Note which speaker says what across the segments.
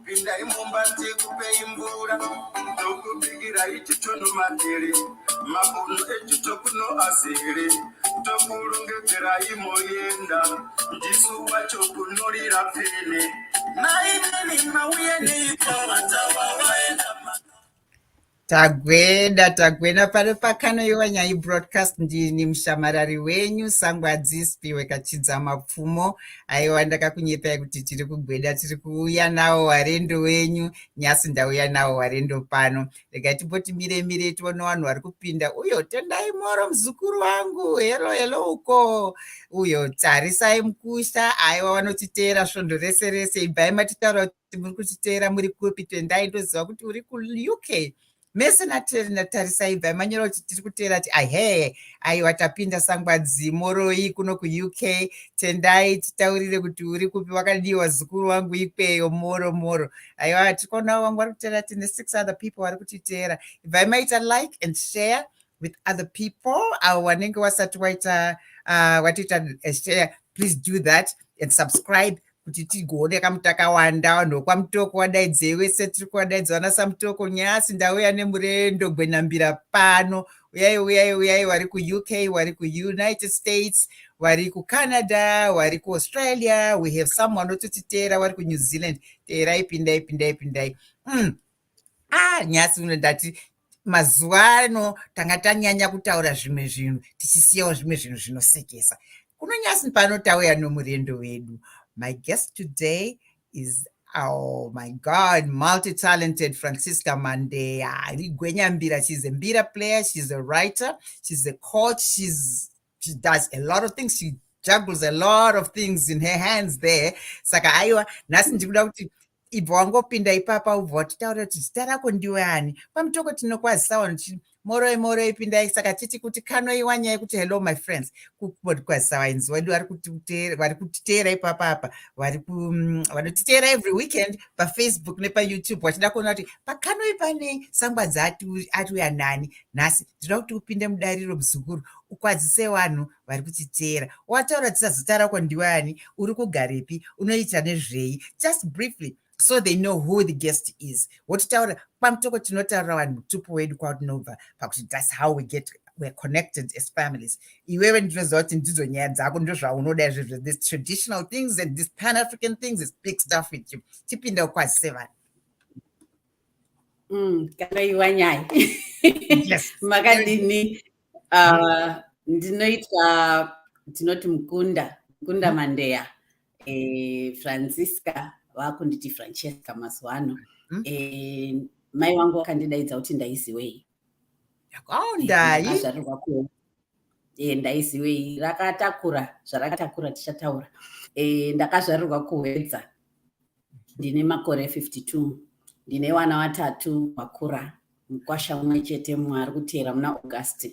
Speaker 1: Pinda imumbati kupeimbura tokubigira ichichono matiri mabuno echichokuno asiri tokulongedzera imoyenda ndisu wacho kunorira pene naineni mauye neikawatawawaenda tagwena pano pakanoi wanyai broadcast. Ndini mushamarari wenyu Sangwadzi Spiwe Kachidza Mapfumo. Aiwa, ndakakunyepai kuti tiri kugweda, tiri kuuya nawo warendo wenyu. Nyasi ndauya nawo warendo pano. Regai timboti mire tione vanhu vari kupinda. Uyo tendai moro muzukuru wangu, helo uko. Uyo tarisai mukusha. Aiwa, vanotiteera svondo rese ibvai matitaura kuti muri kutiteera muri kupi. Tendai ndoziva kuti uri kuUK. Mese natarisai ibva manyora kuti tiri kuteera ti aiwa tapinda Sangwadzi moroi kuno kuUK. Tendai titaurire kuti uri kupi, wakadiwa zukuru wangu ikweyo moro. Aiwa, tikoona wangu vari kuteera, tine 6 other people vari kutiteera. Ibva maita like and share with other people. Avo vanenge wasati waita share, please do that and subscribe kuti tigooneka mutakawanda. Vanhu vokwamutoko wadaidzei wese tiri kuwadaidza vana samutoko. Nyasi ndauya nemurendo Gwenambira pano. Uyai vari kuUK, vari kuUnited States, vari kuCanada, vari kuAustralia. We have someone ototiteera vari kuNew Zealand. Teerai, pindai. Nyasi unodati mazuva ano tanga tanyanya kutaura zvimwe zvinhu tichisiyawo zvimwe zvinhu zvinosekesa. Kuno nyasi pano tauya nomurendo wedu. My guest today is, oh my God, multi-talented Francisca Mandeya-Mbira. She's a Mbira player, she's a writer, she's a coach, she does a lot of things, she juggles a lot of things in her hands there. Saka aiwa, nasi ndikuda kuti ibva wangopinda ipapa ubva watitaura kuti zita rako ndiwani. Pamutoko tinokwazisawo moroi pindai. Saka titi kuti Kanoi Wanyai kuti hello my friends. Kukwazisawo inzi wedu vari kutiteera ipapa apa. Vanotiteera every weekend paFacebook nepaYouTube. Wachida kuona kuti pakanoi pane Sangwadzi atiuya nani. Nhasi ndinoda kuti upinde mudariro muzukuru, ukwadzise vanhu vari kutiteera. Wataura zita rako ndiwani, uri kugarepi, unoita nezvei. Just briefly, so they know who the guest is. Wotitaura pamutoko tinotaura vanhu mutupo wedu kwatinobva pakuti that's how we're connected as families. Iwewe ndinoziva kuti ndidzo nyaya dzako, ndozvaunoda izvozvo. These traditional things and these Pan-African things is big stuff with you. Tipinda ukwazise vanhu.
Speaker 2: Kanoi Wanyai.
Speaker 1: Yes.
Speaker 2: Makadini ndinoitwa tinoti Mukunda Mandeya. Francisca vakunditi Francesca mazuva ano. Mai wangu wakandidaidza kuti ndaiziwei. Ndaiziwei rakatakura zvarakatakura tichataura. Ndakazvarirwa kuwedza. Ndine makore 52. Ndine vana vatatu vakura. Mukwasha mumwe chete ari kuteera muna August.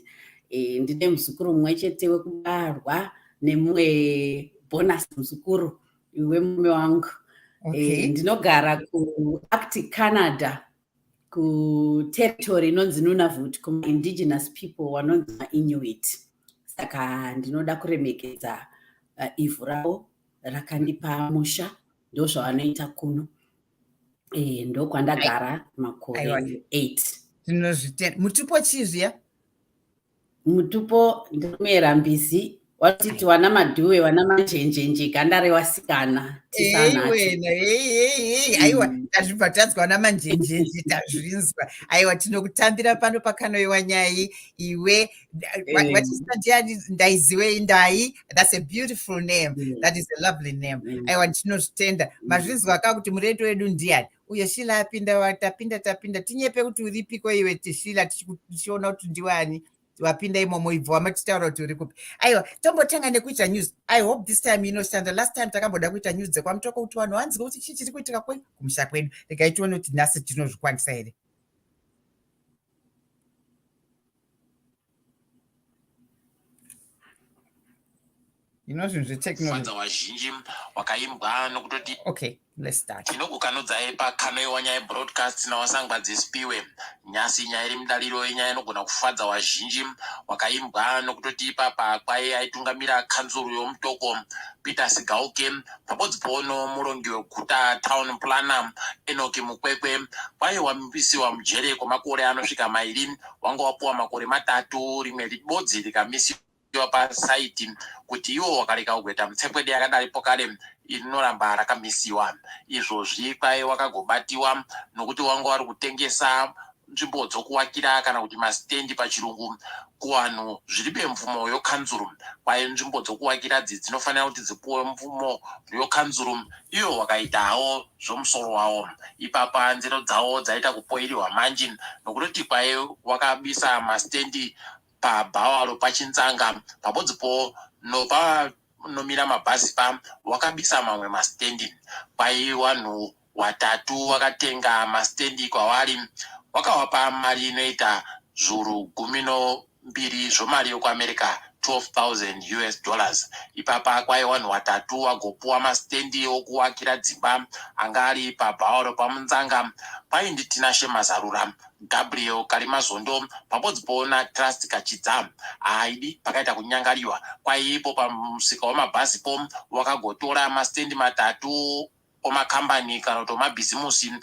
Speaker 2: Ndine muzukuru mumwe chete wekubarwa nemumwe bonus muzukuru iwe mume wangu. Ndinogara kuArctic Canada, kuterritory inonzi Nunavut, kuma indigenous people vanonzi maInuit. Saka ndinoda kuremekedza ivhu ravo rakandipa musha, ndozvavanoita kuno. Ndokwandagara makore 8.
Speaker 1: Mutupo chizviya?
Speaker 2: Mutupo ndinomera mbizi. Watiti wana madhuwe wana manjenjenje ganda rewasikana tisanacho.
Speaker 1: Aiwa, tazvibvatadzwa wana manjenjenje tazvinzwa. Aiwa, tinokutambira pano paKanoi Wanyai. Iwe ndaiziwei ndai. That's a beautiful name. That is a lovely name. Aiwa, tinozvitenda. Mazvinzwa kuti murendo wedu ndiani. Uye Shila apinda, tapinda. Tinyepe kuti uripiko iwe Tishila, tichiona kuti ndiwani. Wapinda imomo ibva wamatitaura kuti uri kupi. Aiwa, tombotanga nekuita news. I hope this time inoshanda. Last time takamboda kuita news dzekwamutoko kuti vanhu vanzwa kuti chii chiri kuitika kumusha kwedu. Regai tione kuti nhasi tinozvikwanisa here. zvinhu zvetechnology.
Speaker 3: Fadza wazhinji wakaimbwa nokutoti
Speaker 1: Okay, let's start.
Speaker 3: tinokukanudzai pakanoi wanyai broadcasts nawasangwa dzispiwe nyasi nyaya iri mudariro yenyaya inogona kufadza wazhinji wakaimbwa nokutoti ipapa kwai aitungamira kanzuru yomutoko Peter Sigauke pabodzi pono murongi weguta town planner Enoki Mukwekwe kwai wambisiwa mujere kwemakore anosvika 2 wanga wapuwa makore 3 rimwe bodzi rikamisiwa pasaiti kuti iwo wakareka kugweta mutsekwede yakadaripo kare inoramba rakamisiwa. Izvozvi kwai wakagobatiwa nokuti wanga wari kutengesa nzvimbo dzokuwakira kana kuti masitendi pachirungu kuvanhu zviri bemvumo yokanzuru. Kwai nzvimbo dzokuwakira dzinofanira kuti dzipuwe mvumo yokanzuru, iyo wakaitawo zvomusoro wawo. Ipapa nzero dzawo dzaita kupoiriwa manji nokutoti kwai wakabisa masitendi pabhawaro pachinzanga pabodzipo nomira mabhazi wakabisa mamwe masitendi. Kwai vanhu 3 wakatenga masitendi kwavari wakawapa mari inoita zviuru 12 zvomari yokuamerica $12,000. Ipapa kwai vanhu 3 wagopuwa masitendi okuwakira dzimba anga ari pabhawaro pamunzanga. Kwai nditinashe mazarura Gabriel Karimazondo pabodzipo naTrust Kachidza haidi pakaita kunyangariwa. Kwai ipo pamusika wamabhazipo wakagotora masitendi 3 omakambani kana kuti omabhizimusi.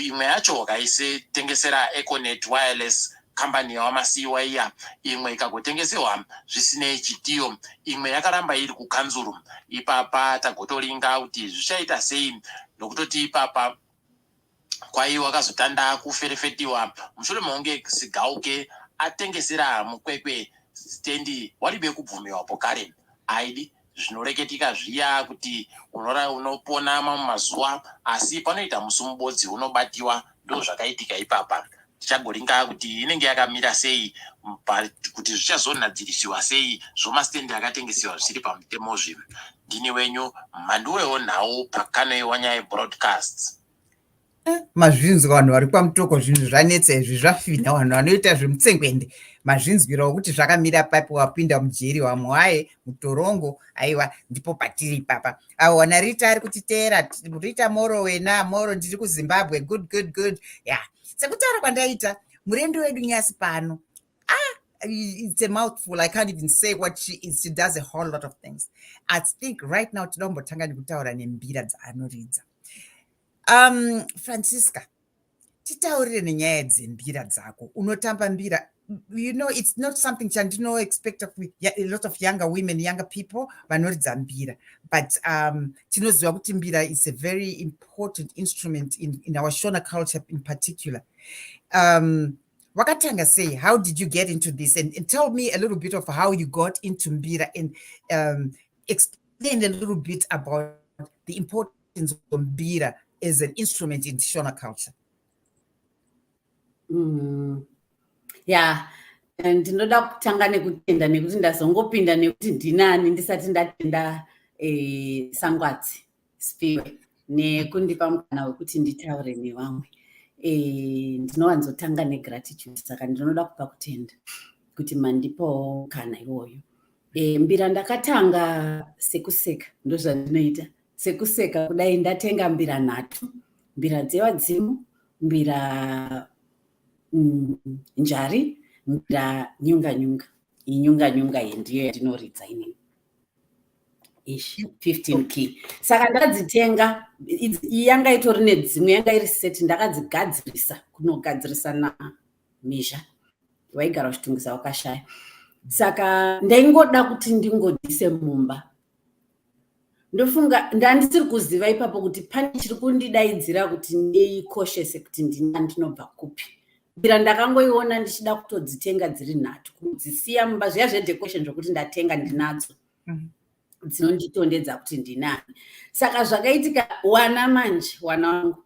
Speaker 3: Imwe yacho wakaisetengesera Econet Wireless kambani yawamasiyiwa iya, imwe ikagotengesewa zvisinei chitiyo, imwe yakaramba iri kukanzuru. Ipapa tagotoringa kuti zvichaita sei nokutoti ipapa kwai wakazotanda kuferefetiwa mushure maunge Sigauke atengesera Mukwekwe stendi waribe kubvumiwapo kare. Aidi zvinoreketika zviya kuti unopona mamwe mazuva asi panoita musumubodzi unobatiwa. Ndo zvakaitika ipapa. Tichagoringa kuti inenge yakamira sei kuti zvichazonadzirisiwa sei zvomasitendi akatengesiwa zvisiri pamutemo zvinhu. Ndini wenyu Mhanduwewo Nhau pakanoi Wanyai Broadcasts.
Speaker 1: Mazvinzwa vanhu vari pamutoko zvinhu zvanetsa izvi zvafina vanhu vanoita zvemutsengwende mazvinzwirawo kuti zvakamira papo wapinda mujeri wamwe waye mutorongo. Aiwa ndipo patiri papa avo wana Rita ari kutiteera. Rita Moro wena Moro ndiri kuZimbabwe good yeah. Sekutaura kwandaita murendo wedu nyasi pano it's a mouthful. I can't even say what she is. She does a whole lot of things. I think right now tinombotanga nekutaura nembira dzaanoridza. Francisca, titaurire nenyaya dzembira dzako. Unotamba mbira. It's not something chandino expect of a lot of younger women, younger people vanoridza mbira, but tinoziva kuti mbira is a very important instrument in our Shona culture in particular. Wakatanga say, how did you get into this? And tell me a little bit of how you got into mbira and explain a little bit about the importance of mbira as an instrument in Shona culture.
Speaker 2: Yeah, ndinoda kutanga nekutenda nekuti ndazongopinda nekuti ndinani ndisati ndatenda Sangwati Spiwe nekundipa mukana wekuti nditaure nevamwe. Ndinowanzotanga negratitude, saka ndinoda kupa kutenda kuti mandipawo mukana iwoyo. Mbira ndakatanga sekuseka, ndozvandinoita sekuseka kudai. Ndatenga mbira 3, mbira dzevadzimu, mbira njari, mbira nyunga. Inyunga ndiyo yandinoridza inini. 15 key. Saka ndakadzitenga, yanga itori nedzimwe yanga iri seti, ndakadzigadzirisa kunogadzirisa na Misha waigara uchitungisa wakashaya. Saka ndaingoda kuti ndingodise mumba. Ndofunga ndandisiri kuziva ipapo kuti pane chiri kundidaidzira kuti ndikoshese kuti ndinobva kupi. Mbira ndakangoiona ndichida kutodzitenga dziri 3 kudzisiya mumba zviya zvedecoration zvokuti ndatenga ndinadzo dzinonditondedza kuti ndinani. Saka zvakaitika wana manje, wana wangu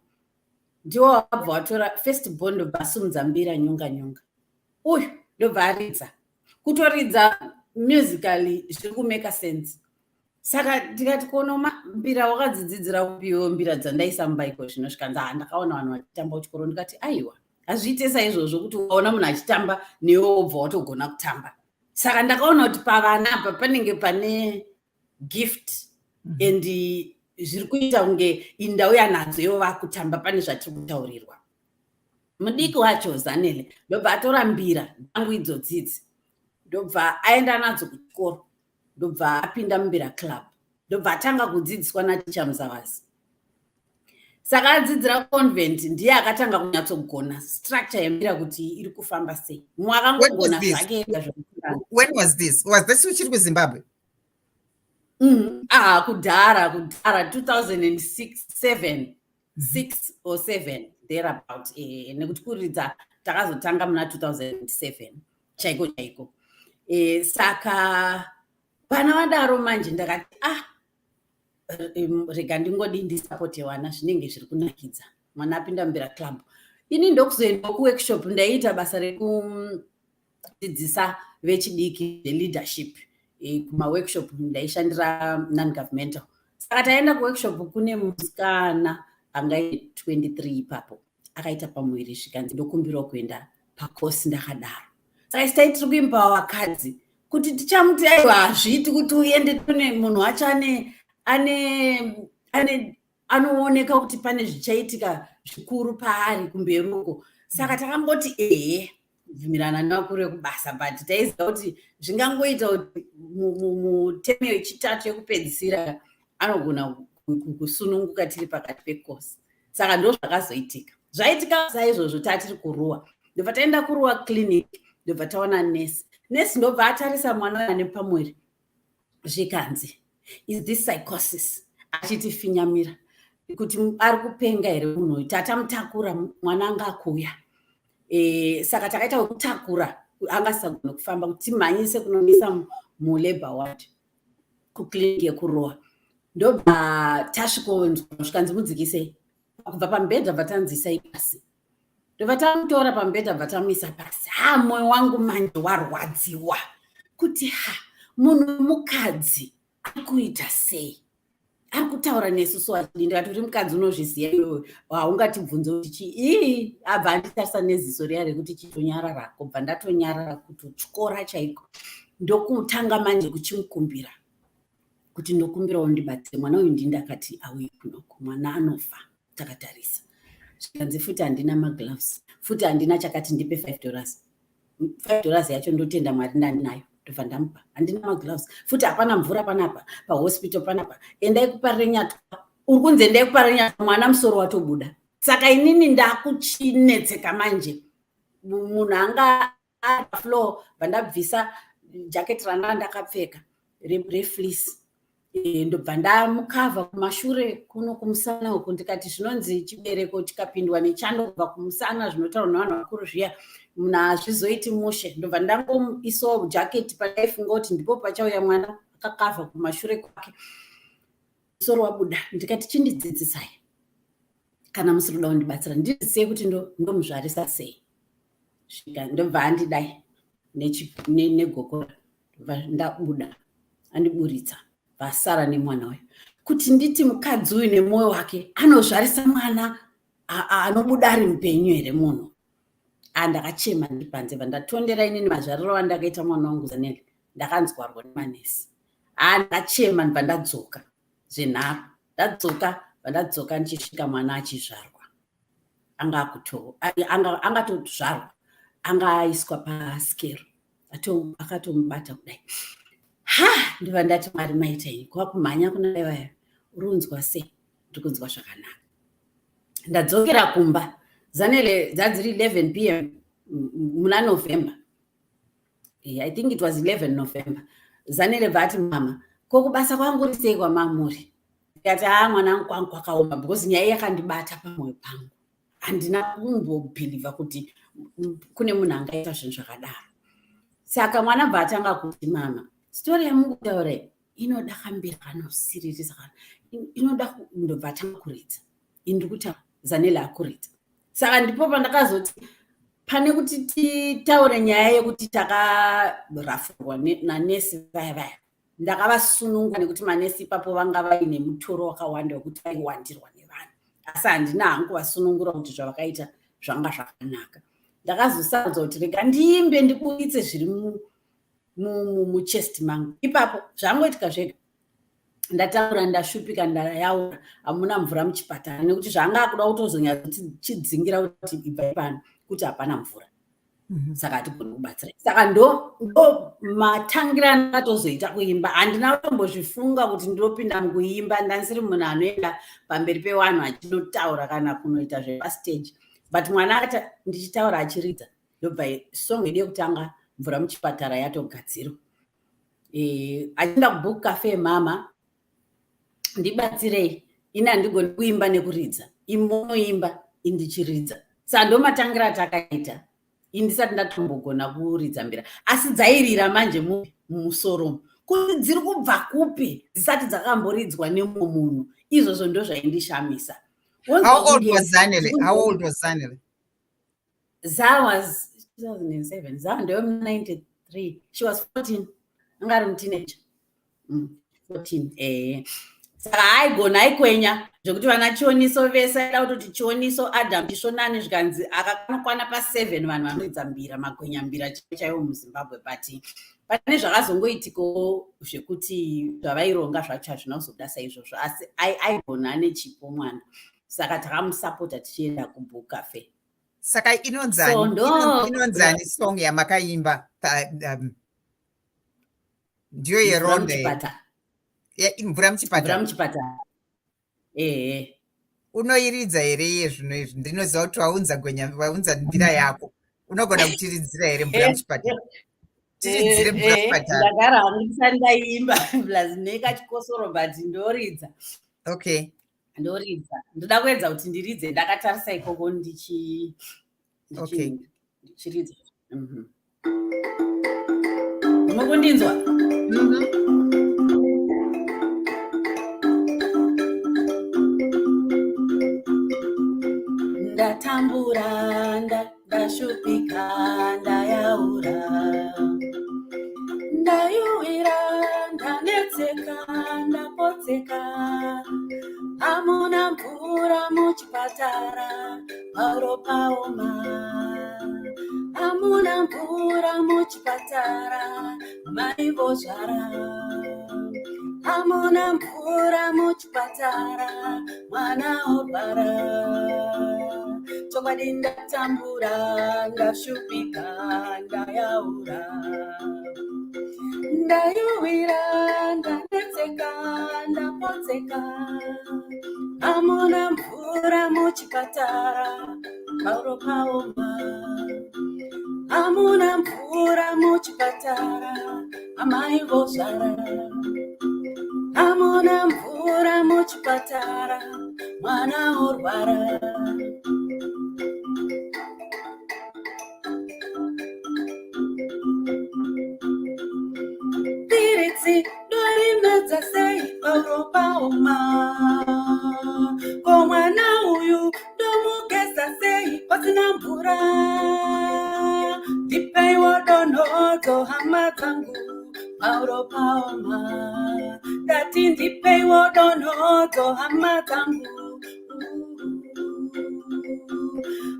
Speaker 2: ndiwo wabva watora first bond basumudza mbira nyunga. Uyu ndobva aridza. Kutoridza musically zviri kumeka sense. Saka ndikati konoma mbira wakadzidzidzira kupiwo mbira dzandaisa mumbaiko zvinosvika ndakaona vanhu vachitamba kuchikoro ndikati aiwa hazviite saizvozvo kuti waona munhu achitamba newe wobva watogona kutamba. Saka ndakaona kuti pavana apa panenge pane gift and zviri kuita kunge indauya nadzo yova kutamba pane zvatiri kutaurirwa. Mudiki wacho Zanele ndobva atora mbira dzangu idzodzidzi ndobva aenda nadzo kuchikoro ndobva apinda mumbira club ndobva atanga kudzidziswa naticha Muzavazi. Saka adzidzira convent ndiye akatanga kunyatsogona structure yembira kuti iri kufamba sei. Mwakangogona zvake zvakakura.
Speaker 1: When was this? Was this uchiri kuZimbabwe?
Speaker 2: Kudhara 2006 6 or 7 thereabout. Nekuti kuridza takazotanga muna 2007 chaiko. Saka pana vadaro manje ndakati rega ndingodi ndisapote wana zvinenge zviri kunakidza. Mwana apinda mumbira club. Ini ndokuzoenda kuworkshop ndaita basa rekudzidzisa vechidiki leadership. Kuma workshop ndaishandira non-governmental. Saka taenda kuworkshop kune musikana anga 23 ipapo. Akaita pamwiri zvikanzi ndokumbirwa kuenda pakosi ndakadaro. Saka tiri kuimba vakadzi kuti tichamuti aiwa hazviti kuti uende tune munhu wacho anooneka kuti pane zvichaitika zvikuru paari kumberuko. Saka takangoti bvumirana navakuru vekubasa but taiziva kuti zvingangoita kuti muteme wechitatu yekupedzisira anogona kusununguka tiri pakati pekosi. Saka ndo zvakazoitika. Zvaitika saizvozvo tatiri kuruwa. Ndobva taenda kuruwa clinic ndobva taona nesi. Nesi ndobva atarisa mwana ane pamwiri. Zvikanzi, is this psychosis? Achiti finyamira. Kuti ari kupenga here munhu. Tatamutakura mwana anga akuya. Saka takaita kutakura angasagona kufamba kuti manyise kunomisa mulabor ward kuclinic yekurowa. Ndobva tasvikanzi mudzikisei. Kubva pambedha vatanzisai pasi. Ndobva tamutora pambedha vatamisa pasi. Moyo wangu manje warwadziwa. Kuti munhu mukadzi akuita sei? Ari kutaura nesu achidi ndikati uri mukadzi unozviziva iwewe haungatibvunze kuti chii. Abva anditarisa neziso riya rekuti chitonyarara. Kubva ndatonyarara kutotyora chaiko. Ndokutanga manje kuchimukumbira kuti ndokumbira undibatsire mwana uyu ndakati auye kunoko mwana anofa. Takatarisa zvikanzi futi handina magloves futi handina chakati ndipe $5 yacho ndotenda Mwari ndandinayo ndobva ndamupa. Handina magloves futi hapana mvura panapa pahospital panapa. Endai kuparire nyatwa. Uri kunzi endai kuparire nyatwa mwana musoro watobuda. Saka inini ndakuchinetseka manje. Munhu anga floor vandabvisa jacket ranga ndakapfeka refleece. Ndobva ndamukavha kumashure kuno kumusana uku ndikati zvinonzi chibereko chikapindwa nechando kubva kumusana zvinotaurwa navanhu vakuru zviya munhu hazvizoiti mushe. Ndobva ndangoisawo jacket pandaifunga kuti ndipo pachauya mwana akakavha kumashure kwake musoro wabuda. Ndikati chindidzidzisai kana musiri kuda kundibatsira ndidzidzisei kuti ndomuzvarisa sei. Ndobva andidai negokora ndobva ndabuda andiburitsa vasara nemwana wayo. Kuti nditi mukadzi uyu nemwoyo wake anozvarisa mwana anobuda ari mupenyu here munhu. Ndakachema ndipanze ndatondera inini mazvariro andakaita mwana wangu Zanele ndakanzwarwa nemanesi. Ndakachema ndibva ndadzoka zvenharo. Ndadzoka ndichisvika mwana achizvarwa. Angatozvarwa anga aiswa paskero. Akatomubata kudai. Ndibva ndati Mwari maita ini kwakumhanya kuna iwaya urunzwa sei? Ndikunzwa zvakanaka. Ndadzokera kumba. Zanele dzadziri 11 p.m. muna November. I think it was 11 November. Zanele vati mama kokubasa kwangu risei kwamamuri. Ndikati mwana wangu kwangu kwakaoma because nyaya yakandibata pamwoyo pangu. Handina kumbobhiliva kuti kune munhu angaita zvinhu zvakadaro. Saka mwana bva atanga kuti mama story yamukutaura inoda kambira kanosiririsa kana inoda ndobva atanga kuridza. Ndiri kuti Zanele akuridza. Saka ndipo pandakazoti pane kuti titaure nyaya yekuti takarafurwa nanesi vaya ndakavasununga nekuti manesi ipapo vanga vaine mutoro wakawanda wekuti vaiwandirwa nevanhu. Asi handina hangu vasunungura kuti zvavakaita zvanga zvakanaka. Ndakazosadza kuti rega ndiimbe ndiburitse zviri muchest mangu. Ipapo zvangoitika zvega. ndataura ndashupika ndayaura hamuna mvura muchipatara nekuti zvanga akuda kutozonyatsochidzingira kuti ibva pano kuti hapana mvura. Saka hatigoni kubatsira. Saka ndo matangira andakatozoita kuimba. Handina kutombozvifunga kuti ndinopinda mukuimba, ndaisiri munhu anoenda pamberi pevanhu achinotaura kana kunoita zvepastage. But mwana akati ndichitaura achiridza, ndobva song yedu yekutanga mvura muchipatara yatogadzirwa. Achinda kubook cafe mama, ndibatsirei, ina ndigoni kuimba nekuridza. Imonoimba, indichiridza. Saka ndo matangira atakaita. Indisati ndatombogona kuridza mbira. Asi dzairira manje mumusoro. Kuti dziri kubva kupi dzisati dzakamboridzwa nemumwe munhu. Izvozvo ndo zvaindishamisa.
Speaker 1: How old was Zanele? How old was Zanele?
Speaker 2: Za was 2007. Za ndo 93. She was 14. Angari muteenager. 14. Saka haigona aikwenya zvokuti vana chioniso vese aida kutoti chioniso Adam Tishonani zvikanzi akakwana pa7 vanhu vanoridza mbira magwenya mbira chaiwo muZimbabwe. But pane zvakazongoitiko zvekuti zvavaironga zvacho hazvina kuzobuda saizvozvo, asi aigona nechipo mwana. Saka takamusapota tichienda kubook cafe.
Speaker 1: Saka inonzani song yamakaimba ndiyo yeronde mvura muchipatara. Unoiridza here iye zvino izvi? Ndinoziva kuti waunza mbira yako. Unogona kutiridzira here mvura muchipatara? Tiridzire mvura muchipatara.
Speaker 2: Ndagara handisati ndaimba blazineka chikosoro but ndoridza.
Speaker 1: Okay.
Speaker 2: Ndoridza. Ndoda kuedza kuti ndiridze ndakatarisa ikoko ndichiridza. Munokundinzwa? Ndatambura, ndashupika, ndayaura, ndayuwira, ndanetseka, ndapotseka, hamuna mvura muchipatara, paro paoma, hamuna mvura muchipatara, mai vozvara, hamuna mvura muchipatara, mwana orwara. Chokwadi ndatambura, ndashupika, ndayaura, ndayuwira, ndanetseka, ndapotseka, hamuna mvura muchipatara, paro paoma, hamuna mvura muchipatara, amai vozvara, hamuna mvura muchipatara, mwana orwara. Tiritsi dorinadza sei paro paoma, ko mwana uyu ndomugeza sei pasina mvura. Ndipeiwo donodzo hama dzangu paro paoma, ndati ndipeiwo donodzo hama dzangu.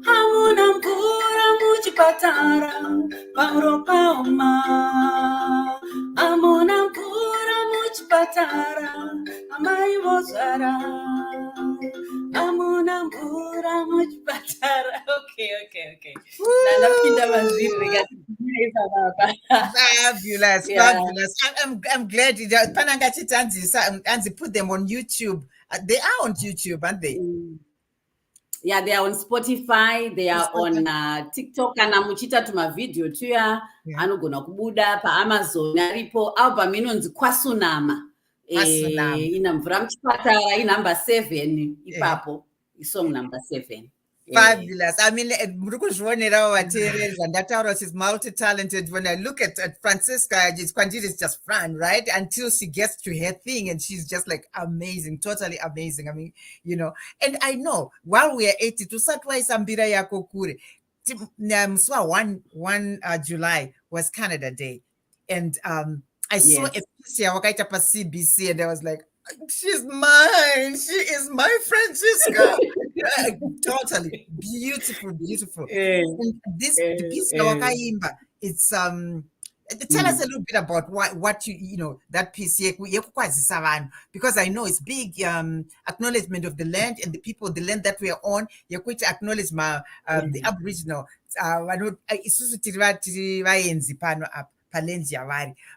Speaker 2: Hamuna mvura muchipatara, paro paoma, hamuna mvura muchipatara, amai vozvara, hamuna mvura muchipatara. Okay. Ndapinda mazviri baba.
Speaker 1: Fabulous. I'm glad you pananga chitanzisa and put them on YouTube. They are on YouTube, aren't they?
Speaker 2: Yeah, they are on Spotify, they are on TikTok, kana muchita tuma video tuya anogona kubuda pa Amazon aripo album inonzi Kwasunama. Ina mvura muchipatara inumber 7 ipapo, song number 7.
Speaker 1: Fabulous. I mean, she's multi-talented. When I look at Francisca, it's just fun, right? Until she gets to her thing, and she's just like amazing, totally amazing. I mean, you know, and I know while we are 82, Satwa Isambira Yako Kure, 1 July was Canada Day. And I saw a picture wakaita pa CBC, and I was like, she's mine. She is my Francisca. Totally beautiful. And this wakaimba, it's Tell us a little bit about what that piece, because I know it's big acknowledgement of the land and the people, the land that we are on. You're going to acknowledge the Aboriginal.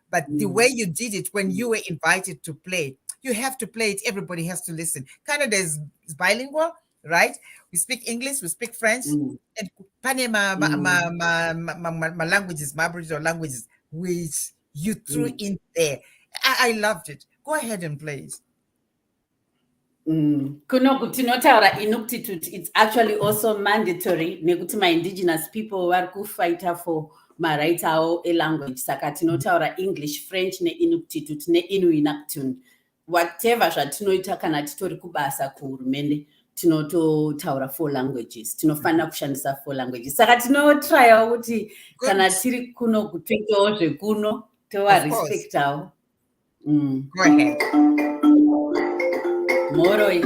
Speaker 1: But the way you did it when you were invited to play, you have to play it. Everybody has to listen. Canada is bilingual, right? We speak English, we speak French, and my languages, my Aboriginal languages, which you threw in there. I loved it. Go ahead and play it.
Speaker 2: Tinotaura inuktitut, it's actually also mandatory nekuti ma-indigenous people vari kufighta for marights avo elanguage. Saka tinotaura English, French neinuktitut neinuinnaqtun. Whatever zvatinoita kana titori kubasa kuhurumende tinototaura 4 languages. Tinofanira kushandisa 4 languages. Saka tinotryawo kuti kana tiri kuno kutwitawo zvekuno tovarespectawo.
Speaker 1: Go ahead.
Speaker 2: Moroi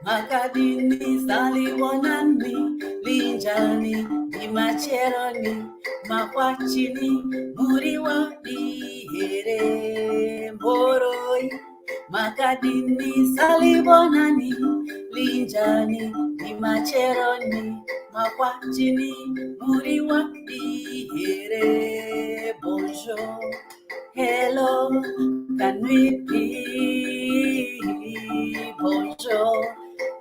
Speaker 2: makadini salibonani linjani dimacheroni makwachini muriwa dihere. Moroi makadini salibonani linjani dimacheroni makwachini muriwa dihere. Bonjour, hello, Kanoi. Bonjour,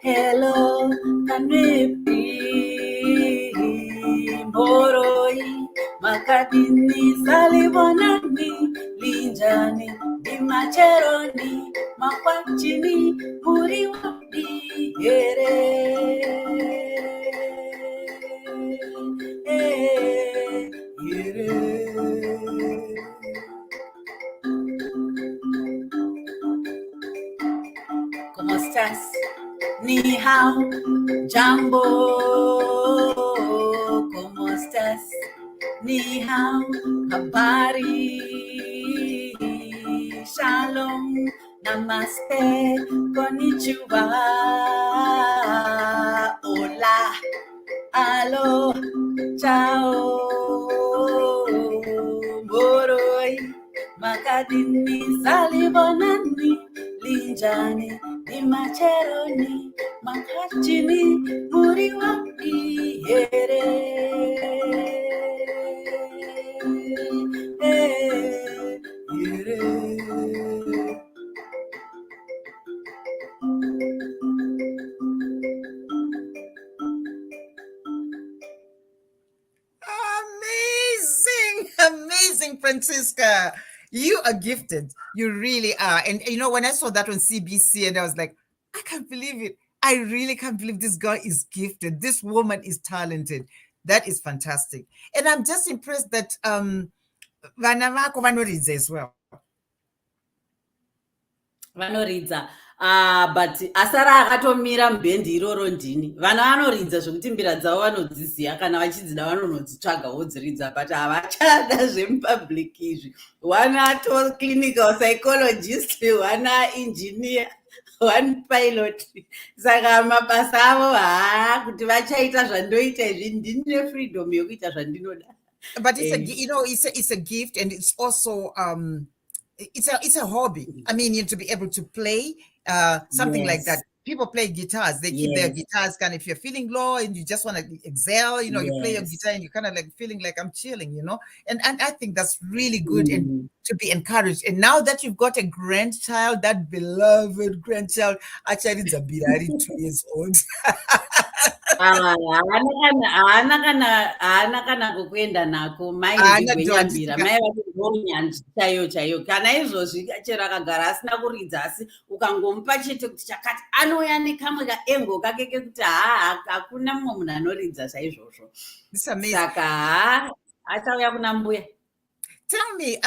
Speaker 2: hello, Kanoi. Moroi makadini salibonani linjani dimacheroni makwachini muriwa dihere. ¿Cómo estás? Ni hao, jambo. ¿Cómo estás? Ni hao, habari. Shalom, namaste, konnichiwa. Hola, alo, ciao. Moroi makadini salibonani linjani dimacheroni makwachini muriwa dihere.
Speaker 1: Amazing, Francisca. You are gifted. You really are. And when I saw that on CBC, and I was like, I can't believe it. I really can't believe this girl is gifted. This woman is talented. That is fantastic. And I'm just impressed that vana vako vanoridza as well.
Speaker 2: Vanoridza. But asara akatomira mubhendi iroro ndini. Vana vanoridza zvokuti mbira dzavo vanodziziva kana vachidzida vanonodzitsvaga vodziridza, but havachada zvemupublic izvi. One ato clinical psychologist, one engineer, one pilot. Saka mabasa avo kuti vachaita zvandoita izvi ndine freedom yokuita zvandinoda.
Speaker 1: But it's a gift, and it's also it's a hobby. I mean, to be able to play something like that. People play guitars. They keep their guitars kind of, if you're feeling low and you just want to excel, you play your guitar and you're kind of like feeling like I'm chilling, and I think that's really good and to be encouraged. And now that you've got a grandchild, that beloved grandchild, actually it's a bit 2 years old.
Speaker 2: haana kana kukuenda nako mai Wanyai-Mbira, mai vaunyanzvi chaiyo kana izvozvi chero akagara asina kuridza, asi ukangomupa chete kuti chakati anouya nekamwe kaengo kake kekuti hakuna mumwe munhu anoridza saizvozvo. Saka achauya kuna mbuya.
Speaker 1: Tell me,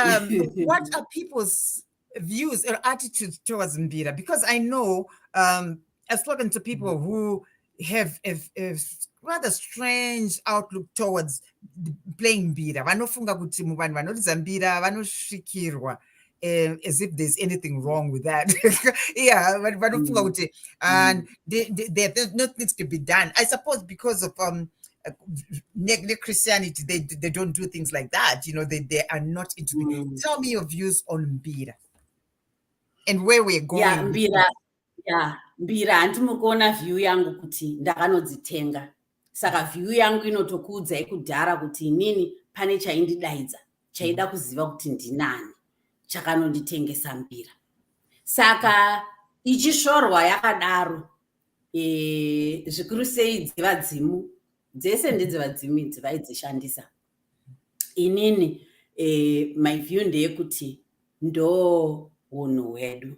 Speaker 1: what are people's views or attitudes towards Mbira? Because I know I've spoken to people who have a rather strange outlook towards playing Mbira. Vanofunga kuti vanhu vanoridza Mbira vanosvikirwa, as if there's anything wrong with that. Vanofunga kuti and there not needs to be done. I suppose because of Christianity, they don't do things like that. They are not into it. Tell me your views on Mbira and where we're going.
Speaker 2: Mbira handimukuona view yangu kuti ndakanodzitenga. Saka view yangu inotokuudzai kudhara kuti inini pane chaindidaidza, chaida kuziva kuti ndinani, chakanonditengesa Mbira. Saka ichishorwa yakadaro, zvikuru sei dzevadzimu, dzese ndedzevadzimu idzi vaidzishandisa. Inini my view ndeyekuti ndo unhu hwedu,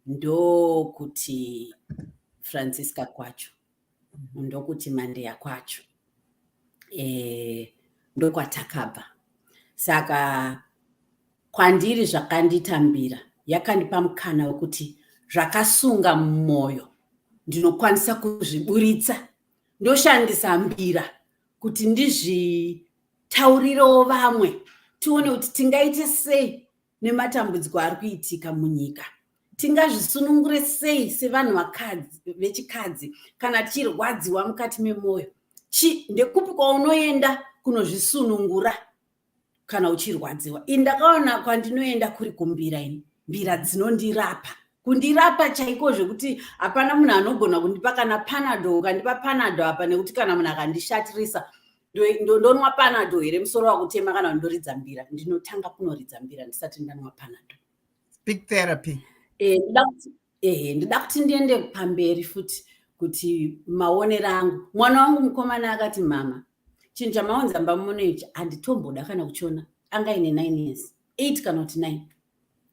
Speaker 2: ndo kuti Francisca kwacho, ndokuti Mandeya kwacho, ndokwatakabva. Saka kwandiri zvakandita Mbira yakandipa mukana wekuti zvakasunga mumwoyo ndinokwanisa kuzviburitsa, ndoshandisa Mbira kuti ndizvitaurirewo vamwe, tione kuti tingaite sei nematambudziko ari kuitika munyika, tingazvisunungure sei sevanhu vechikadzi kana tichirwadziwa mukati memwoyo. Ndekupi kwaunoenda kunozvisunungura kana uchirwadziwa? Ndakaona kwandinoenda kuri kuMbira ini, Mbira dzinondirapa, kundirapa chaiko zvekuti hapana munhu anogona kundipa kana panado. Ukandipa panado apa nekuti kana munhu akandishatirisa ndonwa panado here musoro wakutema kana ndoridza Mbira, ndinotanga kunoridza Mbira ndisati ndanwa panado.
Speaker 1: Big therapy.
Speaker 2: Ndida kuti ndiende pamberi futi kuti maonero angu. Mwana wangu mukomana akati, mama, chinhu chamaunza mbamuno ichi handitomboda kana kuchiona. Anga ine 9 years, 8 kana kuti 9.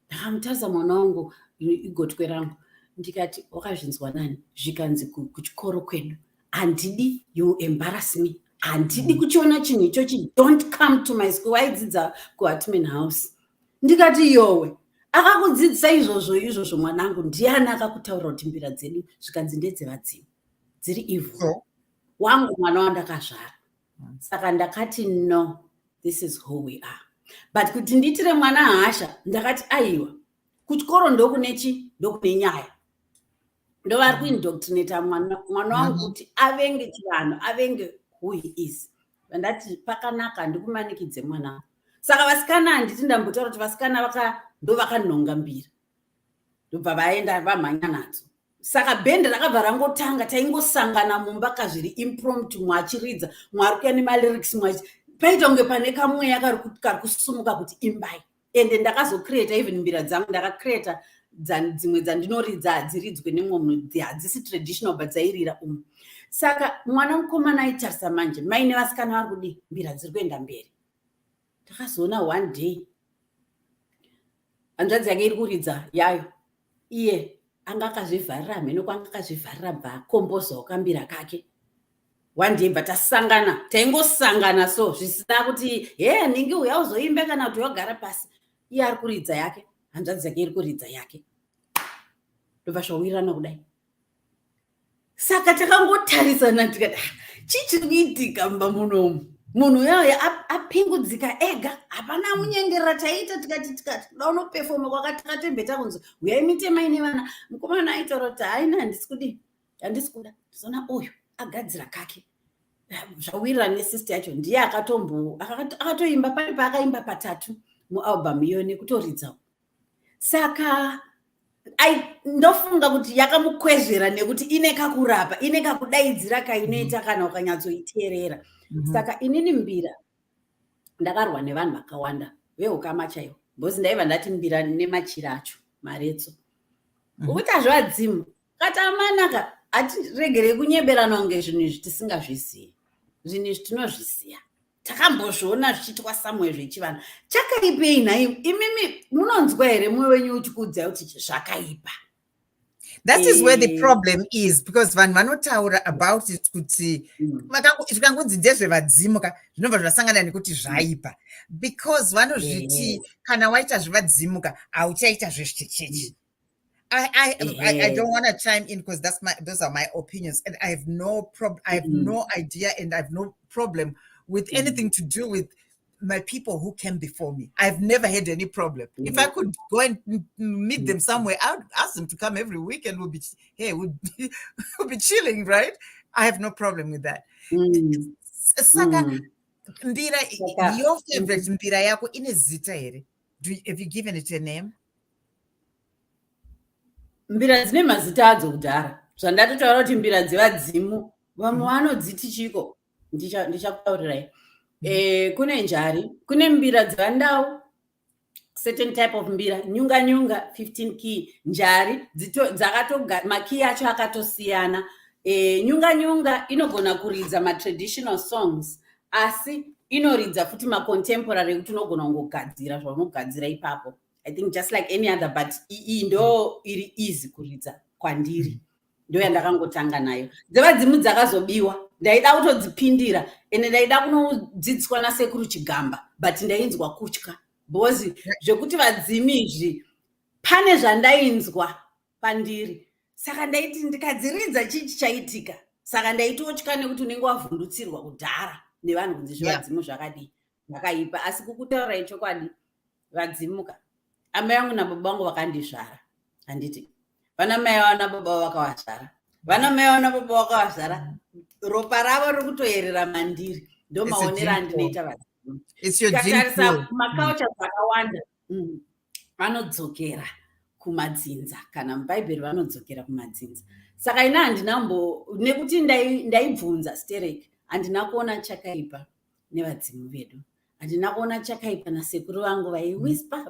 Speaker 2: Ndakamutaridza mwana wangu igotwe rangu ndikati, wakazvinzwa nani zvikanzi kuchikoro kwedu handidi, you embarrass me, handidi kuchiona chinhu ichochi, don't come to my school. Waidzidza kuHatman House. Ndikati, yowe akakudzidzisa izvozvo mwanangu, ndiani akakutaurira kuti Mbira dzedu zvikanzi ndedzevadzimu dziri evil? Wangu mwana wandakazvara. Saka ndakati, no, this is who we are. But kuti nditire mwana hasha, ndakati aiwa, kuchikoro ndokune nyaya, ndovari kuindoctrinata mwana wangu kuti avenge chivanhu, avenge who he is. Ndati pakanaka, ndikumanikidze mwana. Saka vasikana handiti ndambotaura kuti vasikana ndovakandonga Mbira, ndobva vaenda vamhanya nadzo. Saka bhende rakabva rangotanga, taingosangana mumba kazviri impromptu, mwachiridza, mwari kuya nemalyrics, paita kunge pane kamweya kari kusumuka kuti imbai. Ende ndakazocreata even Mbira dzangu, ndakacreata dzimwe dzandinoridza hadziridzwe nemwe munhu, hadzisi traditional but dzairira umu. Saka mwana mukomana aitarisa manje, maine vasikana vari kudi, Mbira dziri kuenda mberi. Ndakazoona one day hanzvadzi yake iri kuridza yayo, iye anga akazvivharira mheno kwanga akazvivharira bva akombozawo kaMbira kake. One day bva tasangana, taingosangana so zvisina kuti ningi uya uzoimba kana kuti wagara pasi. Iye ari kuridza yake, hanzvadzi yake iri kuridza yake, ndobva zvawirirana kudai. Saka takangotarisana tikati, chii chiri kuitika mumba munomu? Munhu uyoyo apingudzika ega, hapana munyengerera taita, tikati da unopefoma kwakati takatembeta kunzi uyai mitema ine vana. Mukomana aitaura kuti haina, handisi kuda. Ndizoona uyu agadzira kake, zvawirira nesister yacho, ndiye akatoimba pane paakaimba patatu mualbum iyo nekutoridzawo. Saka ndofunga kuti yakamukwezvera nekuti ine kakurapa, ine kakudaidzira kainoita kana ukanyatsoiteerera. Saka inini Mbira ndakarwa nevanhu vakawanda vehukama chaivo, bhozi ndaiva ndati Mbira nemachira acho maretso ukuti hazvadzimu katamanaka, hatiregerei kunyeberana kunge zvinhu izvi tisingazvizivi. Zvinhu izvi tinozviziva, takambozviona zvichiitwa samwe zvechivanhu. Chakaipei nhayo? Imimi munonzwa here mumwe wenyu uchikuudzai kuti zvakaipa?
Speaker 1: That is where the problem is, because vanhu vanotaura about it kuti zvikangonzi ndezvevadzimu zvinobva zvasangana nekuti zvaipa, because vanozviti kana waita zvevadzimuka hauchaita zvezvechechi. I don't want to chime in because those are my opinions, and I have no idea, and I have no problem with anything to do with my people who came before me. I've never had any problem. If I could go and meet them somewhere, I would ask them to come every weekend. We'll be chilling, right? I have no problem with that.
Speaker 2: Mm.
Speaker 1: Saka Mbira,
Speaker 2: Saka,
Speaker 1: your favorite Mbira yako ine zita here. Have you given it a name?
Speaker 2: mbira dzine mazita adzo kudhara zvandatotaura kuti mbira dzevadzimu vamwe vanodziti chiko ndichakutaurirai. Kune njari, kune mbira dzevandau, certain type of mbira, nyunga 15 key, njari makey acho akatosiyana. Nyunga inogona kuridza matraditional songs, asi inoridza futi macontemporary kuti unogona kungogadzira zvaunogadzira ipapo. I think just like any other, but iyi ndo iri easy kuridza kwandiri, ndo yandakangotanga nayo. Dzevadzimu dzakazobiwa, ndaida kutodzipindira ende ndaida kunodzidziswa nasekuru Chigamba, but ndainzwa kutya because zvekuti vadzimi izvi pane zvandainzwa pandiri, saka ndaiti ndikadziridza chichi chaitika. Saka ndaitotya nekuti unenge wavhundutsirwa kudhara nevanhu kunzi zvevadzimu zvakadii zvakaipa. Asi kukutaurirai chokwadi, vadzimuka amai vangu nababa vangu vakandizvara, handiti vana mai vavo nababa vavo vakavazvara, vana mai vavo nababa vakavazvara, ropa ravo riri kutoyerera mandiri. Ndo maonero andinoita vadzimu. Tikatarisa kumaculture akawanda vanodzokera kumadzinza, kana mubhaibheri vanodzokera kumadzinza. Saka ina handinambo, nekuti ndaibvunza stereki, handina kuona chakaipa nevadzimu vedu, handina kuona chakaipa nasekuru vangu vaiwhisper,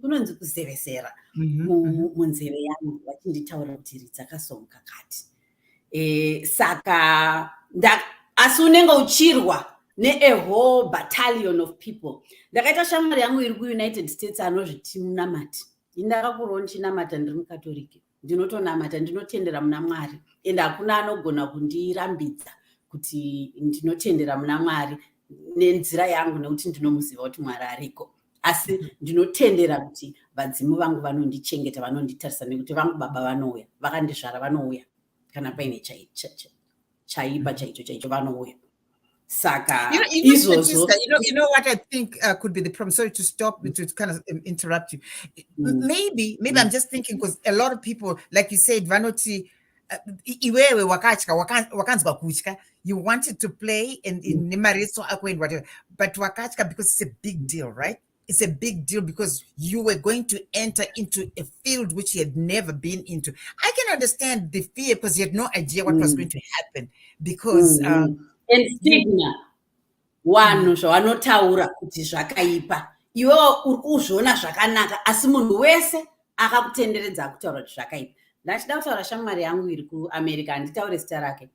Speaker 2: kunonzi kuzevesera munzeve yangu vachinditaura kuti ridzakasonga kati. Saka asi unenge uchirwa ne-a whole battalion of people. Ndakaita shamwari yangu iri kuUnited States anozviti munamati. Indakakurawo ndichinamata, ndiri mukatoliki, ndinotonamata, ndinotendera muna Mwari, ende hakuna anogona kundirambidza kuti ndinotendera muna Mwari nenzira yangu nekuti ndinomuziva kuti Mwari ariko. Asi ndinotendera kuti vadzimu vangu vanondichengeta, vanonditarisa, nekuti vangu baba vanouya, vakandizvara vanouya, kana paine chaipa chaicho vanouya. Saka
Speaker 1: you know what I think could be the problem. Sorry to stop, to kind of interrupt you. Maybe I'm just thinking, because a lot of people, like you said, vanoti iwewe wakanzwa kutya, you wanted to in Nimariso and whatever, but wakachka because it's a big deal, right? It's a big deal because you were going to enter into a field which you had never been into. I can understand the fear because you had no idea what was going to happen, because
Speaker 2: and stigma vanhu zvavanotaura kuti zvakaipa, iwewo uri kuzviona zvakanaka, asi munhu wese akakutenderedza kutaura kuti zvakaipa. Ndachida kutaura shamwari yangu iri kuAmerica, handitaure zita rake,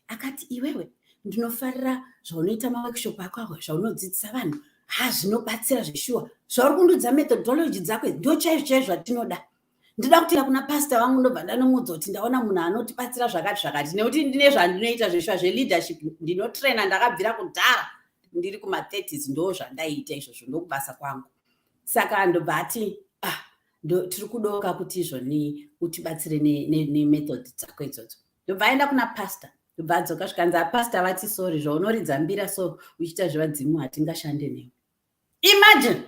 Speaker 2: akati iwewe ndinofarira zvaunoita maworkshop ako zvaunodzidzisa vanhu, zvinobatsira zveshuwa, zvauri kundudza methodology dzako ndo chaizvo zvatinoda. Ndida kuti kuna pastor vangu ndobva ndanomudza kuti ndaona munhu anotibatsira zvakati, nekuti ndine zvandinoita zveshuwa zveleadership, ndinotraina, ndakabvira kudhara, ndiri kuma-30s, ndo zvandaiita izvozvo, ndokubasa kwangu. Saka ndobva ati tiri kudoka kuti izvoni utibatsire nemethod dzako idzodzo. Ndobva aenda kuna pastor, ndobva adzoka zvikanzi apastor vati sorry, zvaunoridza mbira so uchiita zvevadzimu hatingashande newe. Imagine.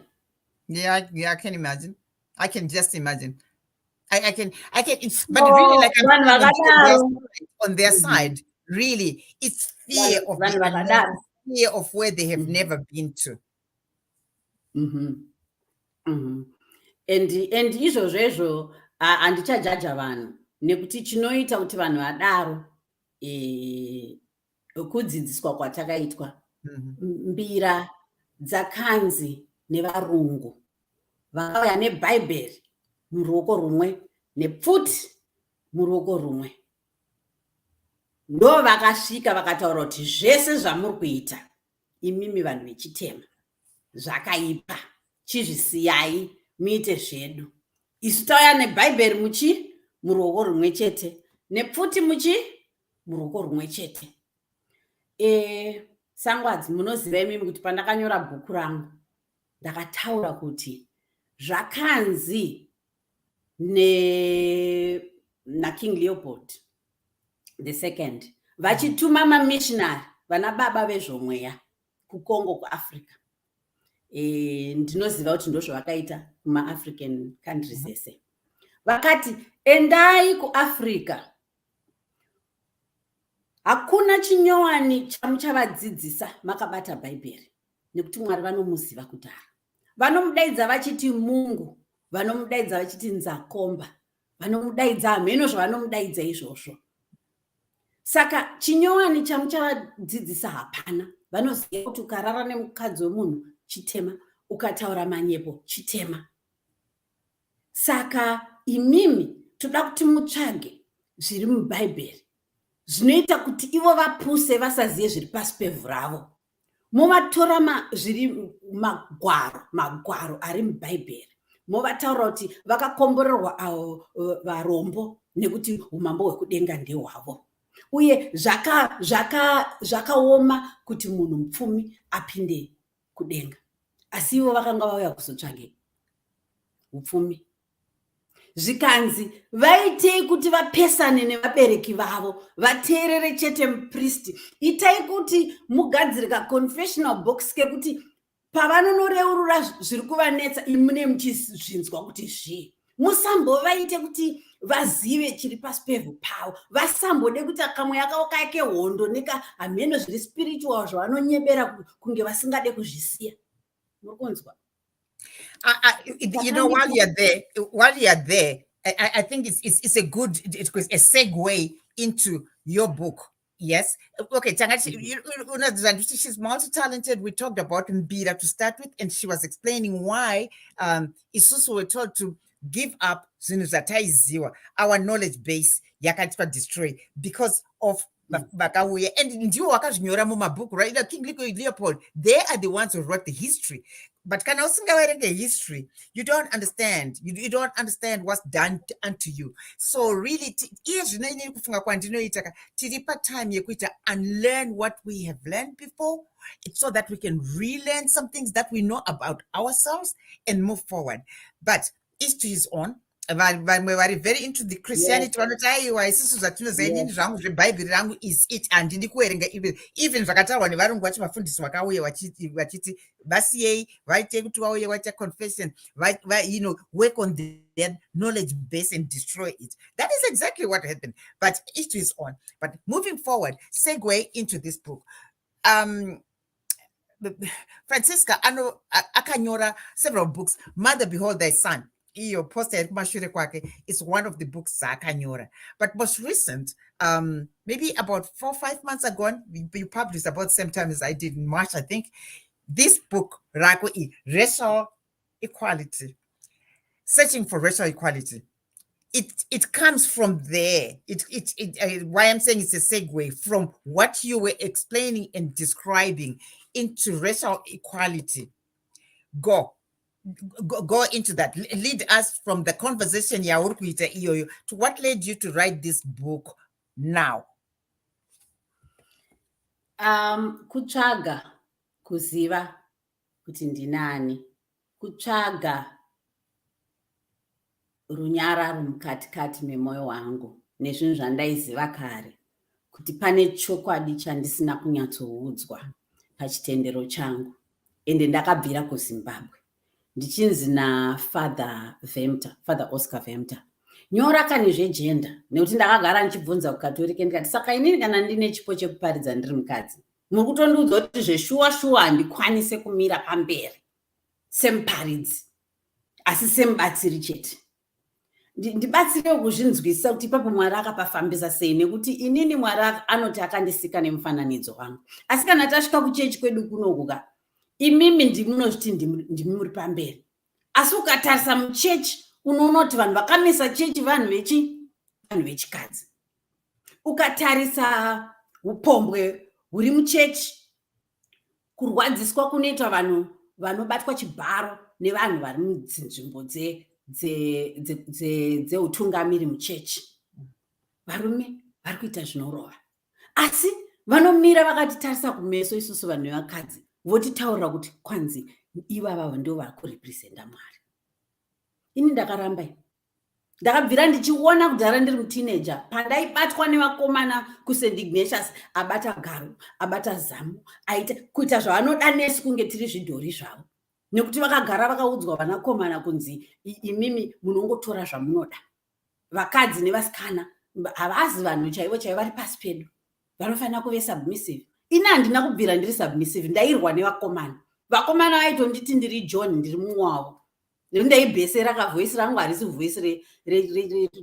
Speaker 1: Yeah, I can imagine. I can just imagine. I can, but really, like on their side, really, it's fear of fear of where they have never been to.
Speaker 2: And izvozvo handichajaja vanhu, nekuti chinoita kuti vanhu vadaro kudzidziswa kwatakaitwa. Mbira dzakanzi nevarungu vakauya nebhaibheri muruoko rumwe nepfuti muruoko rumwe, ndo vakasvika vakataura kuti zvese zvamuri kuita imimi vanhu vechitema zvakaipa, chizvisiyai muite zvedu. Isu tauya nebhaibheri muruoko rumwe chete, nepfuti muruoko rumwe chete. Sangwadzi, munoziva imimi kuti pandakanyora bhuku rangu ndakataura kuti zvakanzi naKing Leopold II vachituma mamissionary, vana baba vezvomweya kuCongo, kuAfrica. Ndinoziva kuti ndozvo vakaita kuma-African countries ese. Vakati endai kuAfrica hakuna chinyowani chamuchavadzidzisa makabata bhaibheri, nekuti Mwari vanomuziva kudhara. Vanomudaidza vachiti Mungu, vanomudaidza vachiti Nzakomba, vanomudaidza hameno zvavanomudaidza izvozvo. Saka chinyowani chamuchavadzidzisa hapana. Vanoziva kuti ukarara nemukadzi wemunhu chitema, ukataura manyepo chitema. Saka imimi toda kuti mutsvage zviri mubhaibheri zvinoita kuti ivo vapuse vasazive zviri pasi pevhu ravo. Movatora zviri magwaro ari mubhaibheri, movataura kuti vakakomborerwa avo varombo nekuti umambo hwekudenga ndehwavo, uye zvakaoma kuti munhu mupfumi apinde kudenga, asi ivo vakanga vauya kuzotsvage upfumi. Zvikanzi vaitei kuti vapesane nevabereki vavo, vateerere chete mupristi. Itai kuti mugadzirika confessional box kekuti pavanonoreurura zviri kuvanetsa imune muchizvinzwa kuti zvii. Musambovaite kuti vazive chiri pasi pevhu pavo. Vasambode kuti akamwe yakaokake hondo nekahameno zviri spiritual zvavanonyebera kunge vasingade kuzvisiya. Mukunzwa?
Speaker 1: You know, while you're there, I think it's a good a segue into your book. Yes. Okay. She's multi-talented. We talked about Mbira to start with, and she was explaining why Isusu were told to give up our knowledge base yakatipa destroy because of Bakawuye. And you wakazvinyora mumabook, right? King Leopold, they are the ones who wrote the history. But kana usingawerenge history, you don't understand. You don't understand what's done unto you. So really, tiripa time yekuita unlearn what we have learned before, so that we can relearn some things that we know about ourselves and move forward. But each to his own. We were very into the Christianity. Is it and even zvakataurwa nevarungu vacho vafundisi vakauye vachiti vasiyei vaite kuti vauye vaita confession, work on their knowledge base and destroy it. That is exactly what happened. But each to his own. But moving forward, segue into this book. Francisca akanyora several books. Mother, Behold Thy Son. Iyo poster kumashure kwake is one of the books zakanyora. But most recent, maybe about 4 or 5 months ago, you published about the same time as I did in March, I think. This book, Racial Equality, Searching for Racial Equality. It comes from there. Why I'm saying it's a segue from what you were explaining and describing into racial equality. Go into that. Lead us from the conversation to what led you to write this book now.
Speaker 2: Kutsvaga kuziva kuti ndinani, kutsvaga runyara rumukati memwoyo wangu nezvinhu zvandaiziva kare kuti pane chokwadi chandisina kunyatsoudzwa pachitendero changu, ende ndakabvira kuZimbabwe. Ndichinzi naFather Oscar Vemta, nyora kani zvejenda, nekuti ndakagara ndichibvunza kuKatorike ndikati, saka inini kana ndine chipo chekuparidza ndiri mukadzi, muri kutondiudza kuti zveshuwa handikwanise kumira pamberi semuparidzi, asi semubatsiri chete. Ndibatsire kuzvinzwisisa kuti ipapo Mwari akapafambisa sei, nekuti inini Mwari anoti akandisika nemufananidzo wangu. Asi kana tasvika kuchechi kwedu kunokuka, imimi ndimunozviti ndimuri pamberi. Asi ukatarisa muchechi unoona kuti vanhu vakamisa chechi vanhu vechikadzi. Ukatarisa upombwe huri muchechi, kurwadziswa kunoitwa vanhu vanobatwa chibharo nevanhu vari munzvimbo dzeutungamiri muchechi. Varume vari kuita zvinorova, asi vanomira vakatitarisa kumeso isusu vanhu vevakadzi, votitaurira kuti kwanzi ivava ndo vari kurepresenta Mwari. Ini ndakaramba, ndakabvira ndichiona kudhara ndiri mutineja, pandaibatwa nevakomana kuSt Ignatius, abata garo, abata zamu, aita kuita zvavanoda nesu kunge tiri zvidhori zvavo, nekuti vakagara vakaudzwa vanakomana kunzi imimi munongotora zvamunoda. Vakadzi nevasikana havazi vanhu chaivo vari pasi pedu. vanofanira kuve submissive. Ina handina kubvira ndiri submissive, ndairwa nevakomana. Vakomana vaitonditi ndiri John, ndiri mumwe wavo. Ndaibhesera kavhoisi rangu harisi vhoisi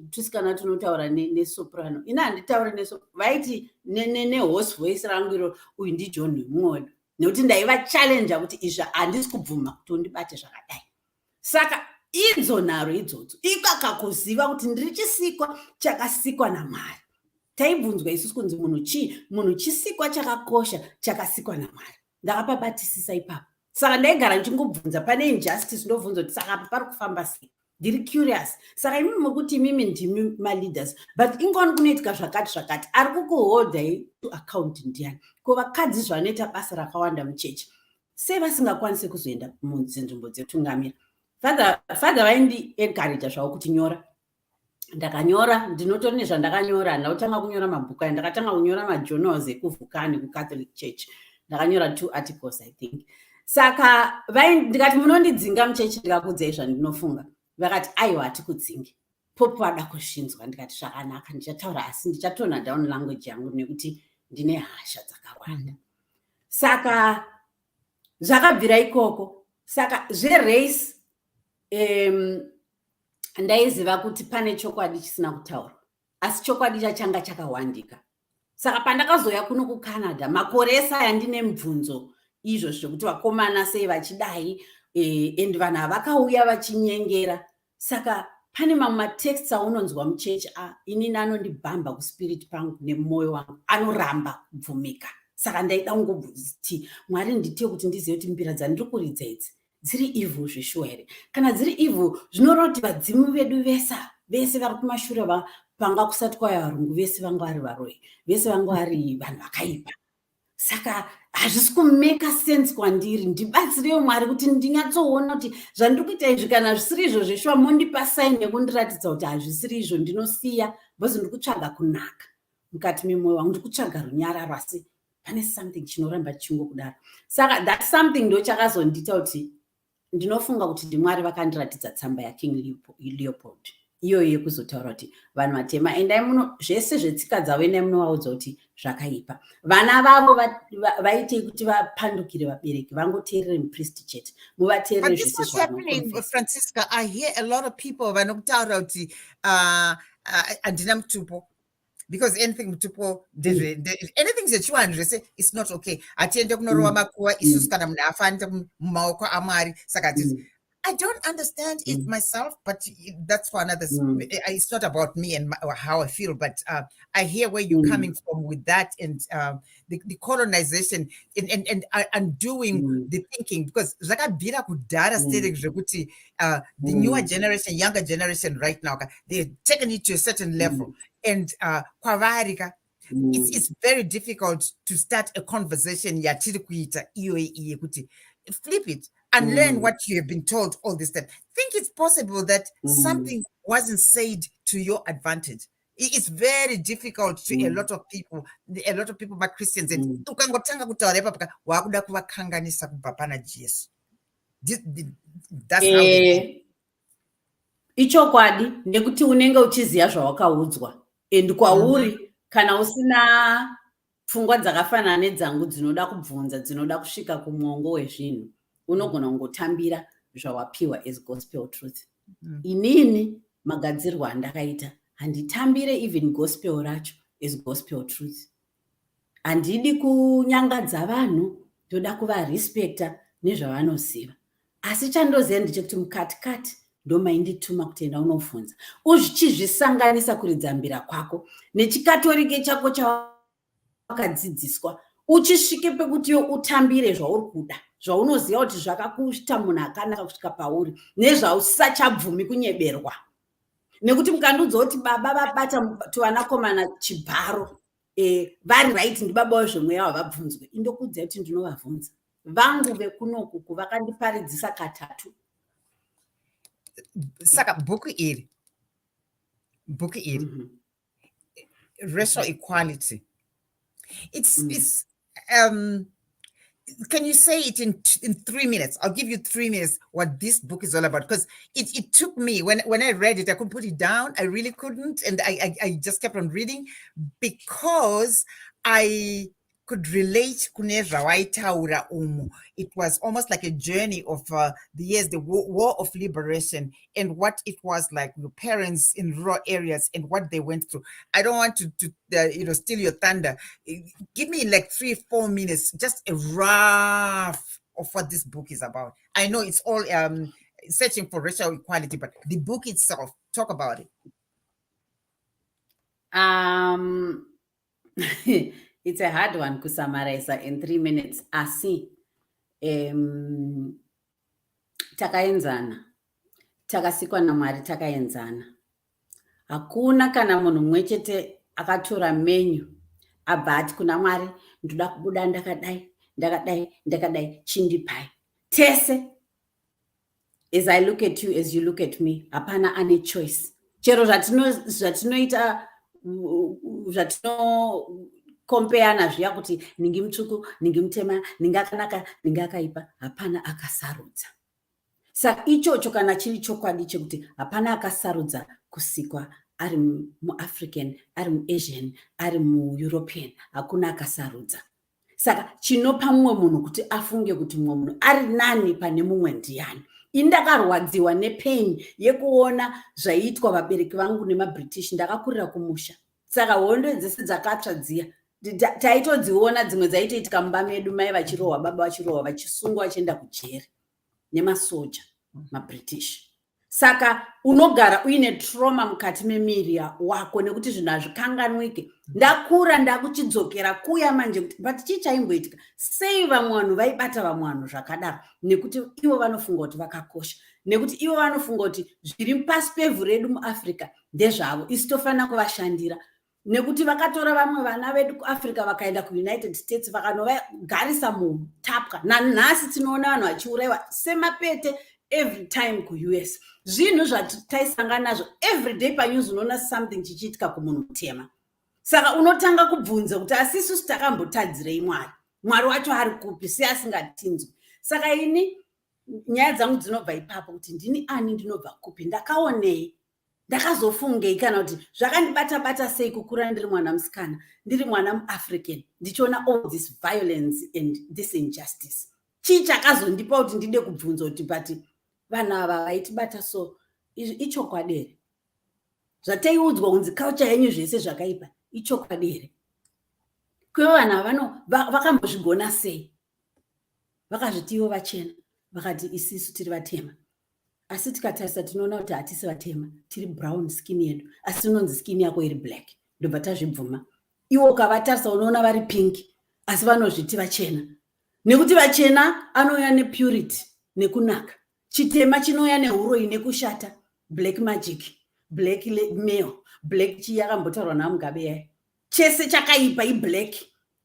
Speaker 2: tusikana tunotaura nesoprano. Ina handitauri nesoprano, vaiti nehosi voisi rangu iro, uyu ndiJohn mumwe wedu. Nekuti ndaivachallenja kuti izvi handisi kubvuma kuti undibate zvakadai. Saka idzo nharo idzodzo, ikakakuziva kuti ndiri chisikwa chakasikwa naMwari. Taibvunzwa isusu kunzi munhu chisikwa chakakosha chakasikwa naMwari. Ndakapabatisisa ipapo. Saka ndaigara ndichingobvunza, pane injustice ndobvunza kuti saka pari kufamba sei. Ndiri curious. Saka imimi mukuti mimi ndimi maleaders, but ingoni kunoitika zvakati ari kukuholdai to account ndiani. Ko vakadzi zvanoita basa rakawanda muchechi, sei vasingakwanisi kuzoenda munzvimbo dzetungamira. Father vaindi encourage zvavo kuti nyora. Ndakanyora, ndinotori nezvandakanyora, ndakatanga kunyora mabhuku aya, ndakatanga kunyora majournals ekuvhukani kuCatholic Church. Ndakanyora 2 articles I think. Saka ndikati munondidzinga muchechi ndikakudzai zvandinofunga. Vakati aiwa hatikudzingi. Pope vada kushinzwa. Ndikati zvakanaka, ndichataura asi ndichatona down language yangu nekuti ndine hasha dzakawanda. Saka zvakabvira ikoko. Saka zverace ndaiziva kuti pane chokwadi chisina kutaura, asi chokwadi chachanga chakawandika. Saka pandakazoya kuno kuCanada, makore ese aya ndine mibvunzo izvo zvokuti vakomana sei vachidai, and vanhu havakauya vachinyengera. Saka pane mamwe matexts aunonzwa muchechi, inini anondibhamba kuspirit pangu nemwoyo wangu, anoramba kubvumika. Saka ndaida kungoti Mwari nditiye kuti ndizive kuti mbira dzandiri kuridza idzi dziri evil zvishuwa here. Kana dziri evil zvinoreva kuti vadzimu vedu vese vari kumashure panga kusati kwaya varungu, vese vanga vari varoyi, vese vanga vari vanhu vakaipa. Saka hazvisi kumeka sense kwandiri. Ndibatsirewo Mwari kuti ndinyatsoona kuti zvandiri kuita izvi kana zvisiri izvo zveshuwa mondipa saini nekundiratidza kuti hazvisiri izvo, ndinosiya bhozi ndiri kutsvaga kunaka mukati memwoyo wangu, ndiri kutsvaga runyararo, asi pane something chinoramba chingokudaro. Saka that something ndo chakazondiita kuti ndinofunga kuti ndiMwari vakandiratidza tsamba yaKing Leopold, iyo yekuzotaura kuti vanhu vatema endai muno, zvese zvetsika dzavo endai munovaudza kuti zvakaipa. Vana vavo vaitei kuti vapandukire vabereki, vangoteerere mupriest chete, muvateerere zvese.
Speaker 1: But this was happening, Francisca. I hear a lot of people vanokutaura kuti handina mutupo. Because anything mutupo, anything zechiwanhu zvese, it's not okay. Atiende kunorowa makuva, isusu kana munhu afanira mumaoko aMwari. Saka I don't understand it myself, but that's for another. It's not about me and how I feel, but I hear where you're coming from with that, and the colonization and undoing the thinking, because zvakabvira kudhara stage zvekuti the newer generation, younger generation right now, they're taking it to a certain level, and kwavarika. It's very difficult to start a conversation yatiri kuita iyo kuti flip it and learn what you have been told all this time. Think it's possible that something wasn't said to your advantage. It's very difficult to a lot of people but Christians, and ukangotanga kutaura papa wakuda kuvakanganisa kubva pana Jesu. That's how
Speaker 2: ichokwadi nekuti unenge uchiziva zvawakaudzwa, and kwauri kana usina pfungwa dzakafanana nedzangu dzinoda kubvunza, dzinoda kusvika kumwongo wezvinhu, unogona kungotambira zvawapiwa as gospel truth. Inini magadzirwo andakaita handitambire even gospel racho as gospel truth. Handidi kunyangadza vanhu, ndoda kuvarespecta nezvavanoziva. Asi chandoziva ndechekuti mukatikati ndomaindituma kutenda unobvunza. Uchizvisanganisa kuridza mbira kwako nechikatorike chako chawakadzidziswa, uchisvike pekuti utambire zvauri kuda, zvaunoziva kuti zvakakuita munhu akanaka kusvika pauri, nezvausachabvumi kunyeberwa. Nekuti mukandiudza kuti baba vabata tuvanakomana chibharo, vari right, ndibaba zvemweya wavabvunzwe, indokuudza kuti ndinovabvunza. Vangu vekunoku vakandiparidzisa katatu.
Speaker 1: Saka bhuku iri racial equality, it's can you say it in 3 minutes? I'll give you 3 minutes what this book is all about, because it took me, when I read it, I couldn't put it down. I really couldn't, and I just kept on reading, because I could relate kune zvawaitaura umu. It was almost like a journey of the years, the war of liberation, and what it was like your parents in rural areas and what they went through. I don't want to steal your thunder. Give me like 3-4 minutes, just a rough of what this book is about. I know it's all searching for racial equality, but the book itself, talk about it.
Speaker 2: It's a hard one to summarize in 3 minutes. Asi takaenzana, takasikwa naMwari takaenzana. Hakuna kana munhu mumwe chete akatora menyu abva ati kuna Mwari ndoda kubuda ndakadai chindipai. Tese, as I look at you, as you look at me, hapana ane choice. Chero zvatinoita kompeana zviya kuti ningi mutsvuku, ningi mutema, ningi akanaka, ningi akaipa, hapana akasarudza. Saka ichocho kana chiri chokwadi chekuti hapana akasarudza kusikwa ari muAfrican, ari muAsian, ari muEuropean, hakuna akasarudza. Saka chinopa mumwe munhu kuti afunge kuti mumwe munhu ari nani pane mumwe ndiani. Indakarwadziwa nepain yekuona zvaiitwa vabereki vangu nemaBritish. Ndakakurira kumusha. Saka hondo dzese dzakatsva dziya taitodziona dzimwe dzaitoitika mumba medu, mai vachirohwa, baba vachirohwa, vachisungwa vachienda kujeri nemasoja maBritish. Saka unogara uine trauma mukati memiri wako nekuti zvinhu hazvikanganwike. Ndakura ndakuchidzokera kuya manje kuti but chii chaimboitika, sei vamwe vanhu vaibata vamwe vanhu zvakadaro, nekuti ivo vanofunga kuti vakakosha, nekuti ivo vanofunga kuti zviri pasi pevhu redu muAfrica ndezvavo, isi tofanira kuvashandira, nekuti vakatora vamwe vana vedu kuAfrica vakaenda kuUnited States vakanovagarisa mutapwa. Nanhasi tinoona vanhu vachiurayiwa semapete every time kuUS. Zvinhu zvataisangana nazvo every day panews unoona something chichiitika kumunhu mutema. Saka unotanga kubvunza kuti asisusu takambotadzirei Mwari, Mwari wacho ari kupi, sei asingatinzwi. Saka ini nyaya dzangu dzinobva ipapo kuti ndini ani, ndinobva kupi, ndakaonei, ndakazofungei kana kuti zvakandibata sei kukura ndiri mwana musikana, ndiri mwana muAfrican, ndichiona all this violence and this injustice. Chii chakazondipa kuti ndide kubvunza kuti but vanhu ava vaitibata so ichokwadi here? Zvataiudzwa kunzi culture yenyu zvese zvakaipa, ichokwadi here? Kuyo vanhu vakambozvigona sei? Vakazviti ivo vachena, vakati isisu tiri vatema. Asi tikatarisa tinoona kuti hatisi vatema, tiri brown skin yedu, asi unonzi skin yako iri black, ndobva tazvibvuma. Ivo ukavatarisa unoona vari pink, asi vanozviti vachena. Nekuti vachena anouya nepurity nekunaka. Chitema chinouya neuroi nekushata, black magic, black male, black chiyakambotaurwa naMugabe yaye. Chese chakaipa iblack,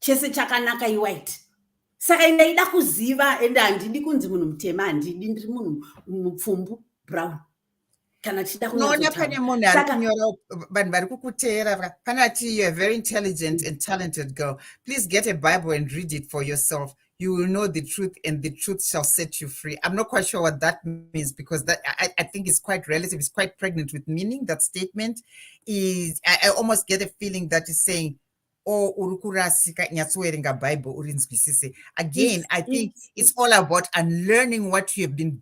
Speaker 2: chese chakanaka iwhite. Saka ndaida kuziva, ende handidi kunzi munhu mutema, handidi, ndiri munhu mupfumbu brown. Kana chida
Speaker 1: kunyora pane munhu ari kunyora, vanhu vari kukuteera panati you're a very intelligent and talented girl. Please get a Bible and read it for yourself. You will know the truth and the truth shall set you free. I'm not quite sure what that means, because that I think it's quite relative. It's quite pregnant with meaning. That statement is, I almost get a feeling that is saying, oh, urukurasika nyatsuwerenga Bible urinzwisise. Again, I think it's all about unlearning what you have been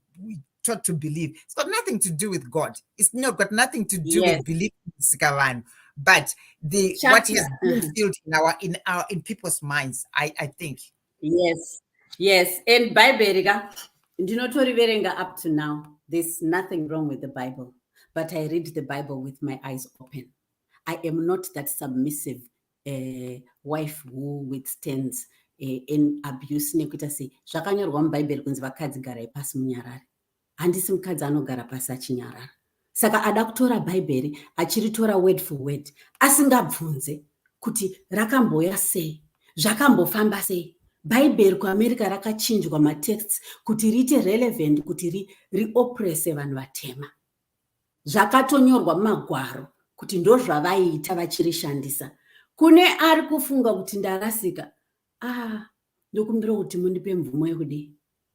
Speaker 1: taught to believe. It's got nothing to do with God. It's not got nothing to do with believing Sikavan, but what is instilled in people's minds, I think.
Speaker 2: Yes. And Bible, ndinotoriverenga up to now. There's nothing wrong with the Bible, but I read the Bible with my eyes open. I am not that submissive wife who withstands in abuse. Nekuita sei zvakanyorwa muBhayibheri kunzi vakadzi garai pasi munyarare. Handisi mukadzi anogara pasi achinyarara. Saka ada kutora Bhaibheri achiritora word for word, asingabvunze kuti rakamboya sei, zvakambofamba sei. Bhaibheri kuAmerica rakachinjwa matexts kuti riite relevant, kuti rioppresse vanhu vatema. Zvakatonyorwa mumagwaro kuti ndozvavaiita vachirishandisa. Kune ari kufunga kuti ndarasika, ndokumbira kuti mundipe mvumo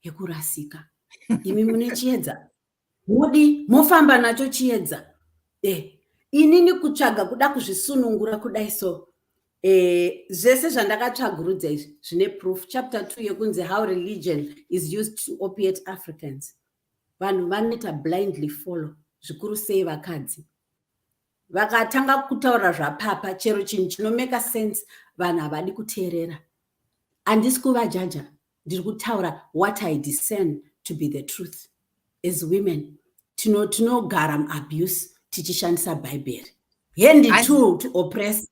Speaker 2: yekurasika. Imi mune chiedza, mudi mofamba nacho chiedza. Inini kutsvaga kuda kuzvisunungura kudai so, zvese zvandakatsvagurudza izvi zvine proof. Chapter 2 yekunzi how religion is used to opiate Africans. Vanhu vanoita blindly follow, zvikuru sei vakadzi. Vakatanga kutaura zvapapa, chero chinhu chinomeka sense, vanhu havadi kuteerera. Handisi kuvajaja, ndiri kutaura what I discern to be the truth. As women, tinogara muabuse tichishandisa bhaibheri. Handy tool to oppress.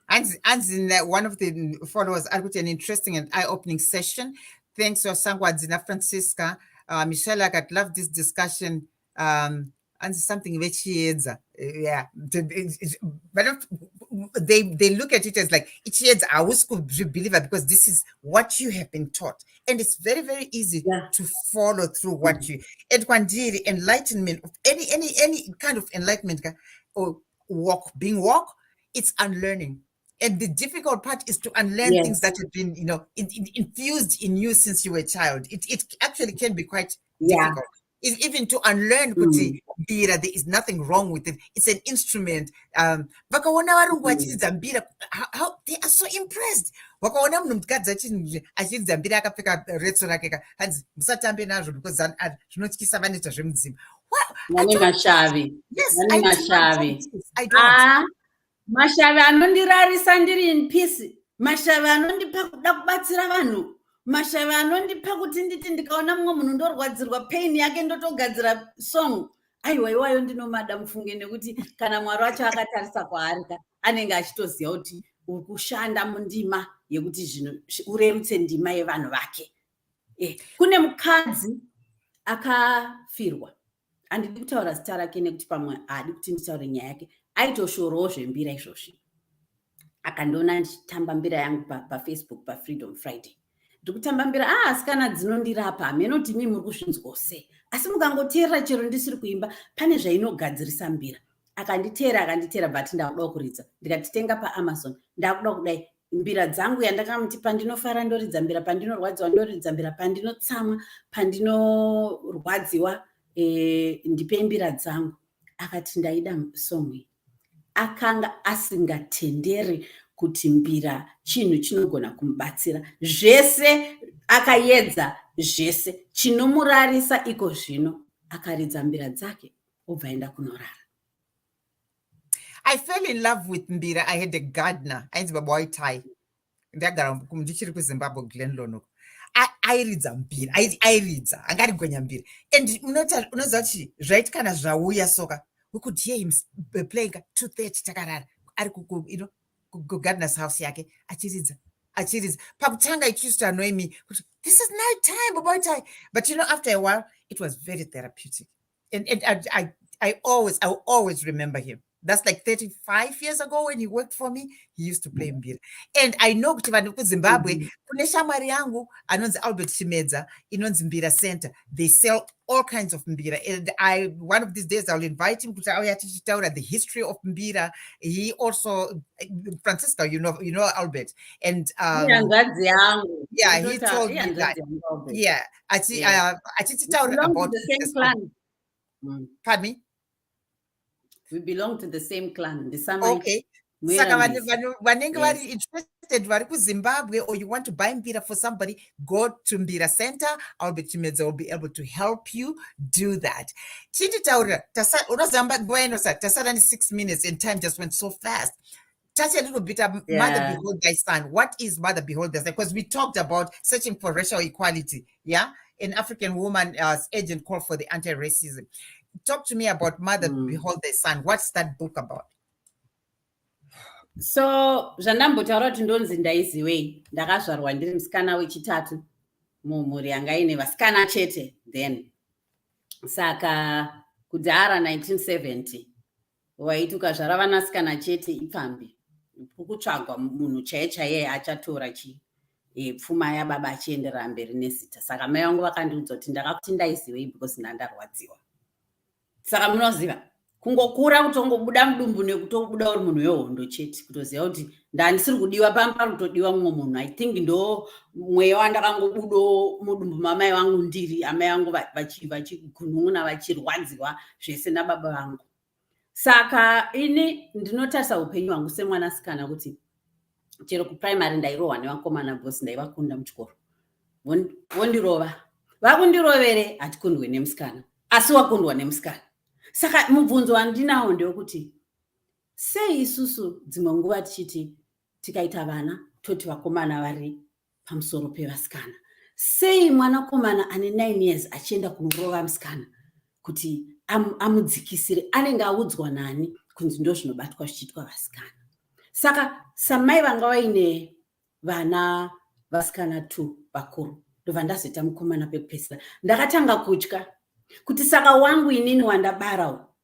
Speaker 1: And one of the followers argued an interesting and eye-opening session. Thanks to Sangwadzina Francisca. Michelle, I could love this discussion. And something which is, yeah, but they look at it as like, I was a believer because this is what you have been taught. And it's very, very easy to follow through what you, enlightenment, any kind of enlightenment or being walk, it's unlearning. And the difficult part is to unlearn things that have been, infused in you since you were a child. It actually can be quite difficult. Even to unlearn kuti mbira, there is nothing wrong with it. It's an instrument. Vakaona varungu vachidza mbira, how they are so impressed. Vakaona munhu mukadzi achidza mbira akapfeka retso rake hanzi musatambe nazvo because zvinotyisa vanoita zvemudzimu. Yes, I don't.
Speaker 2: Mashavi anondirarisa ndiri in peace. Mashavi anondipa kuda kubatsira vanhu. Mashavi anondipa kuti nditi ndikaona mumwe munhu ndorwadzirwa pain yake ndotogadzira song. Aiwa iwayo ndinomada mufunge nekuti kana Mwari wacho akatarisa kwaari anenge achitoziva kuti uri kushanda mundima yekuti zvinhu urerutse ndima yevanhu vake. Kune mukadzi akafirwa. Handidi kutaura zita rake nekuti pamwe haadi kuti nditaure nyaya yake. Aitoshorowo zvembira izvozvi. Akandiona ndichitamba mbira yangu paFacebook paFreedom Friday. Ndikutamba mbira, asikana dzinondirapa, amenoti mimi muri kuzvinzwa sei. Asi mukangoteerera chero ndisiri kuimba, pane zvainogadzirisa mbira. Akanditeera but ndakuda kuridza. Ndikatitenga paAmazon. Ndakuda kudai mbira dzangu yandakamuti pandinofara ndoridza mbira, pandinorwadziwa ndoridza mbira, pandinotsamwa, pandinorwadziwa ndipe mbira dzangu. Akati ndaida song iyi. Akanga asingatenderi kuti mbira chinhu chinogona kumubatsira. Zvese akaedza zvese chinomurarisa iko zvino akaridza mbira dzake obva aenda kunorara.
Speaker 1: I fell in love with mbira. I had a gardener. Ainzi baba waitai. Ndagara ndichiri kuZimbabwe Glenlon. Airidza mbira. Airidza. Angarigwenya mbira. And unoziva kuti zvait kana zvauya soka. We could hear him playing 2:30 takarara. Ari gardener's house yake achiridza. Pakutanga it used to annoy me. This is night time, baba waitai. But after a while, it was very therapeutic. And I will always remember him. That's like 35 years ago when he worked for me. He used to play mbira. And I know kuti vanhu kuZimbabwe kune shamwari yangu anonzi Albert Chimedza inonzi Mbira Center. They sell all kinds of mbira. And one of these days I'll invite him kuti auya tichitaura the history of mbira. He also Francisca, you know Albert. And he told me that. Yeah, achititaura about
Speaker 2: the same clan.
Speaker 1: Pardon me?
Speaker 2: We belong to the same clan.
Speaker 1: Okay. Saka vanenge vari interested vari kuZimbabwe, or you want to buy mbira for somebody, go to Mbira Center. Albert Chimedza will be able to help you do that. Chinditaurira unozamba nguva inosa tasara ni 6 minutes and time just went so fast. Touch a little bit of Mother Behold Thy Son. What is Mother Behold Thy Son? Because we talked about searching for racial equality. Yeah, an African woman agent call for the anti-racism. Talk to me about Mother Behold Thy Son. What's that book about?
Speaker 2: So, zvandambotaura kuti ndonzi ndaiziwei. Ndakazvarwa ndiri musikana wechitatu mumhuri yanga ine vasikana chete then. Saka kudhara 1970 waiti ukazvara vanasikana chete ipfambi. Kukutsvagwa munhu chaiye achatora pfuma yababa achienderera mberi nezita. Saka mai vangu vakandiudza kuti ndakakuti ndaiziwei because ndandarwadziwa. Saka munoziva kungokura kutongobuda mudumbu nekutobuda uri munhu wehondo chete kutoziva kuti ndandisiri kudiwa pamba kutodiwa mumwe munhu. I think ndo mweya wandakangobudo mudumbu mamai vangu ndiri amai vangu vachigunun'una vachirwadziwa zvese nababa vangu. Saka ini ndinotarisa upenyu hwangu semwanasikana kuti chero kuprimary ndairohwa nevakomana bosi ndaivakunda muchikoro. Vondirova. Vakundirovere hatikundwe nemusikana. Asi wakundwa nemusikana. Saka mubvunzo wandinawo ndewekuti sei isusu dzimwe nguva tichiti tikaita vana toti vakomana vari pamusoro pevasikana. Sei mwanakomana ane 9 years achienda kunorova musikana kuti amudzikisire, anenge audzwa nani kunzi ndo zvinobatwa zvichiitwa vasikana. Saka samai vanga vaine vana vasikana 2 vakuru ndovandazoita mukomana pekupedzisira ndakatanga kutya kuti saka wangu inini wandabarawo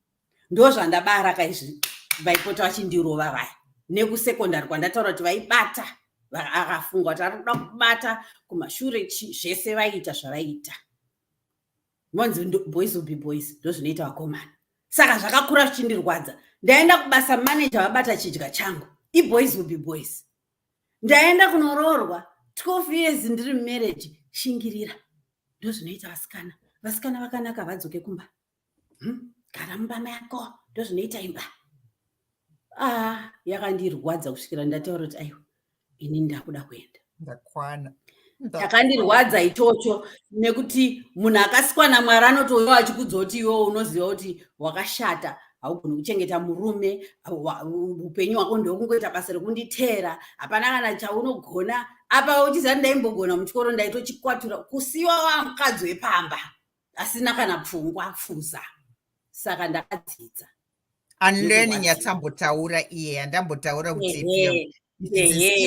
Speaker 2: ndo zvandabara kaizvi vaipota vachindirova vaya. Nekusekondari kwandataura kuti vaibata akafunga kuti arikuda kubata kumashure zvese vaiita zvavaiita. Monzi boys will be boys ndo zvinoita vakomana. Saka zvakakura zvichindirwadza. Ndaenda kubasa manager vabata chidya changu. Boys will be boys. Ndaenda kunoroorwa 12 years ndiri marriage shingirira. Ndo zvinoita vasikana. Vasikana vakanaka vadzoke kumba. Gara mumba yako ndo zvinoita imba. Yakandirwadza kusvikira ndataura kuti aiwa ini ndakuda kuenda.
Speaker 1: Ndakwana.
Speaker 2: Yakandirwadza ichocho nekuti munhu akasikwa naMwari anotouya achikudza kuti iwewe unoziva kuti wakashata, haugoni kuchengeta murume, upenyu hwako ndokungoita basa rekunditeera, hapana kana chaunogona. Apa uchiziva ndaimbogona muchikoro ndaitochikwatura kusiyiwa wamukadzi wepamba asina kana pfungwa pfuza. Saka ndakadzidza.
Speaker 1: Unlearning yatambotaura iye yandambotaura kuti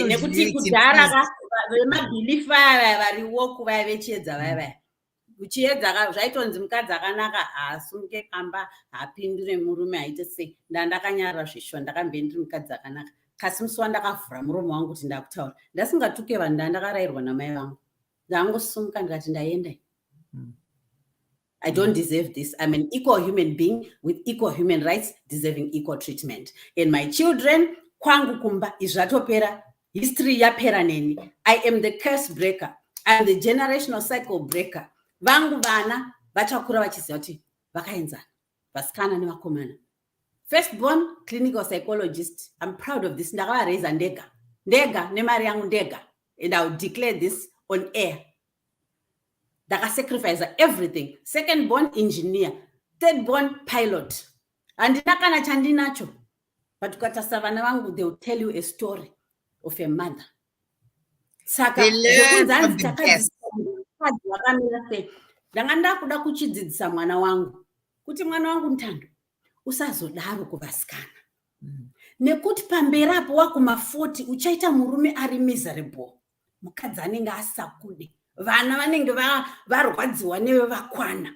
Speaker 2: nekuti kudhara vemabhilifu aya variwo kuva vechiedza vaya uchiedza zvaitonzi mukadzi akanaka asunge kamba hapindure murume aite sei. Ndakanyarara zvishwa ndakambe ndiri mukadzi akanaka. Kasi musi wandakavhura muromo wangu kuti ndakutaura ndasingatuke vanhu ndakarayirwa namai vangu ndangosumuka ndikati ndaenda. I don't deserve this. I'm an equal human being with equal human rights, deserving equal treatment. And my children, kwangu kumba, izvatopera, history yapera neni. I am the curse breaker. I am the generational cycle breaker. Vangu vana, vachakura vachiziva kuti vakaenzana, vasikana nevakomana. Firstborn clinical psychologist. I'm proud of this. Ndakavareza ndega nemari yangu ndega. And I will declare this on air. Sacrifice everything. Second born engineer, third born pilot. And nakana chandinacho. But katasavana vangu, they will tell you a story of a mother. Saka ndanganda kuda kuchidzidzisa mwana wangu kuti mwana wangu ntando usazodaro kuvasikana. Nekuti pamberapo wakuma 40 uchaita murume ari miserable. Mukadzi anenge asakude. Vana vanenge varwadziwa nevakwana.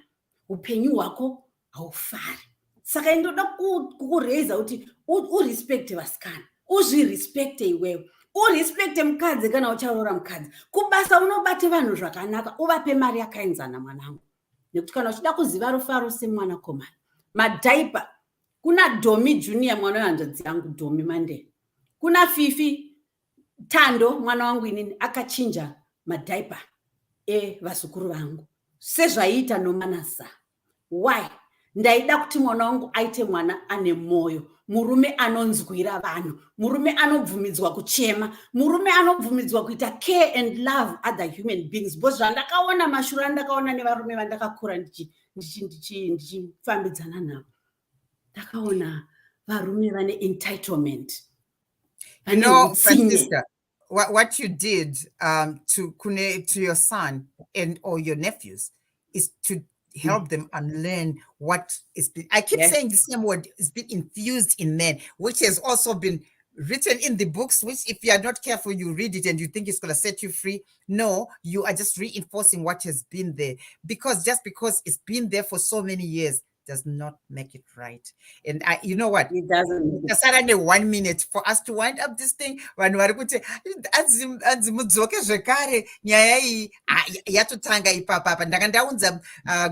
Speaker 2: Upenyu hwako haufari. Saka ndoda kukureza kuti urespecte vasikana. Uzvirespecte iwewe. Urespecte mukadzi kana ucharoora mukadzi. Kubasa unobate vanhu zvakanaka. Uvape mari yakaenzana mwanangu. Nekuti kana uchida kuziva rufaro semwanakomana. Madhaipa. Kuna Domi Junior mwana wanzvadzi yangu Domi Mandeya. Kuna Fifi Tando mwana wangu inini akachinja madhaipa. Vasukuru vangu sezvaita nomanasa. Why? Ndaida kuti mwana wangu aite mwana ane moyo, murume anonzwira vanhu, murume anobvumidzwa kuchema, murume anobvumidzwa kuita care and love other human beings. Because zvandakaona mashura ndakaona nevarume vandakakura ndichifambidzana navo, ndakaona varume vane entitlement.
Speaker 1: You know, Francisca, what you did to your son or your nephews is to help them unlearn what is been, I keep saying the same word, it's been infused in men, which has also been written in the books, which if you are not careful, you read it and you think it's going to set you free. No, you are just reinforcing what has been there, because just because it's been there for so many years does not make it right. And you know what?
Speaker 2: It doesn't.
Speaker 1: Just suddenly 1 minute for us to wind up this thing. When we are going to nyaya yatotanga ipapa ndakandaunza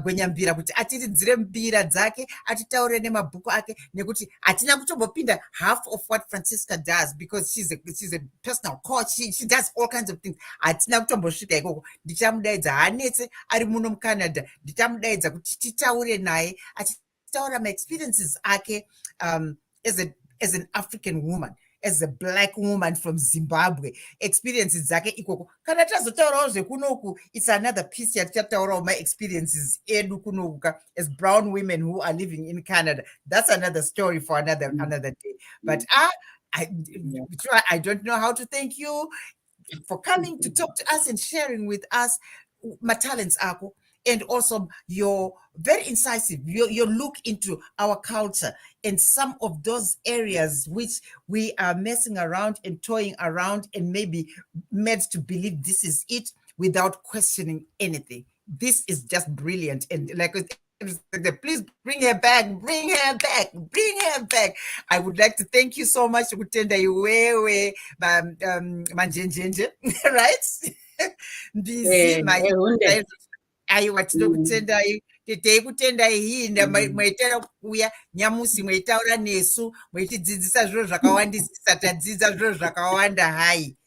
Speaker 1: Gwenya-Mbira kuti atiridzire mbira dzake atitaure nemabhuku ake nekuti atina kutombopinda half of what Francisca does, because she's a personal coach, she does all kinds of things. Atina kutombosvika ikoko. Ndichamudaidza hanetse ari muno muCanada, ndichamudaidza kuti titaure naye achitaura my experiences ake as an African woman. as a black woman from Zimbabwe, experiences dzake ikoko. Kana tazotaurawo zvekunoku, it's another piece yatichataurawo my experiences edu kunoku as brown women who are living in Canada. That's another story for another day. But I don't know how to thank you for coming to talk to us and sharing with us my talents, Ako, and also your very incisive, your look into our culture and some of those areas which we are messing around and toying around and maybe made to believe this is it without questioning anything. This is just brilliant. And like, please bring her back, bring her back, bring her back. I would like to thank you so much, kutenda iwewe manjenjenje, right? Ndizi aiwa tinokutendai teikutendai hinda mwaitera kuuya nyamusi mwaitaura nesu mwaitidzidzisa zviro zvakawandisisa tadzidza zviro zvakawanda hai,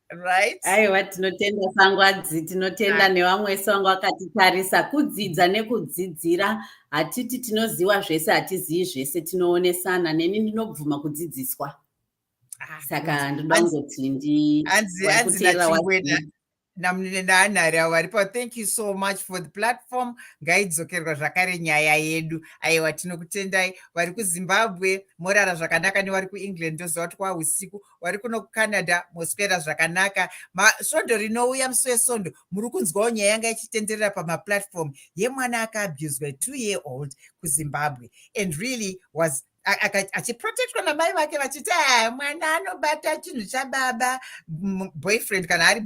Speaker 1: right?
Speaker 2: Aiwa tinotenda sangwadzi, tinotenda nevamwe sangu akatitarisa kudzidza nekudzidzira. Hatiti tinoziva zvese, hatizivi zvese, tinoonesana. Neni ndinobvuma kudzidziswa. Saka ndinongoti
Speaker 1: ndikuteerera naanhare avo varipo. Thank you so much for the platform. Ngaidzokerwa zvakare nyaya yedu. Aiwa tinokutendai. Vari kuZimbabwe morara zvakanaka, nevari kuEngland ndoziva kuti kwausiku. Vari kuno kuCanada moswera zvakanaka. Svondo rinouya musi weSondo muri kunzwawo nyaya yanga ichitenderera pamaplatform yemwana akaabuswa 2-year-old kuZimbabwe, and really was achiprotectwa namai vake vachiti mwana anobata chinhu chababa, boyfriend kana ari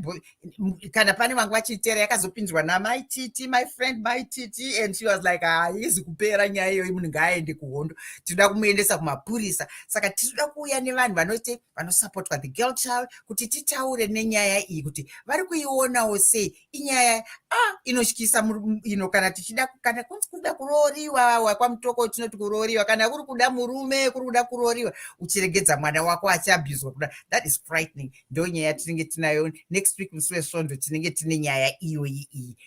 Speaker 1: kana pane vanga vachiteera yakazopinzwa namai titi, my friend my titi, and she was like haizi kupera nyaya iyoyi, munhu ngaaende kuhondo, tinoda kumuendesa kumapurisa. Saka tinoda kuuya nevanhu vanoti vanosapotwa the girl child kuti titaure nenyaya iyi kuti vari kuionawo sei inyaya inotyisa. Kana tichida, kana kunzi kuda kurooriwa, wakwamutoko tinoti kurooriwa, kana kuri kuda murume kuri kuda kurooriwa uchiregedza mwana wako achiabhuzwa kuda, that is frightening. Ndo nyaya tinenge tinayo. Next week musi weSondo tinenge tine nyaya iyoyi iyi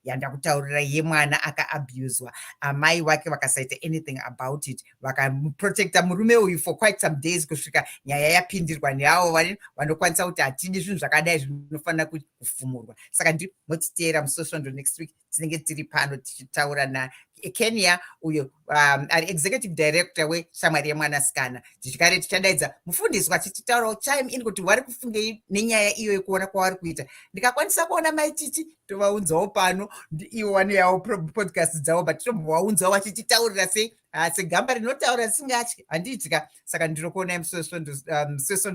Speaker 1: yandakutaurira yemwana akaabhuzwa, amai wake vakasaita anything about it, vakaprotecta murume uyu for quite some days kusvika nyaya yapindirwa neavo vanokwanisa kuti hatidi zvinhu zvakadai zvinofanira kufumurwa. Saka motiteera musi weSondo next week tinenge tiri pano tichitaura naKenya uyo ari executive director weshamwari yemwanasikana. Tichikare tichadaidza mufundiswa tichitaurawo chime in kuti vari kufungei nenyaya iyoyi, kuona kwavari kuita. Ndikakwanisa kuona maititi tovaunzawo pano, ivo vane yavo podcast dzavo, but tombvaunzawo vachititaurira sei segamba rinotaura risingatyi, handitya. Saka ndinokuonai musi weSondo.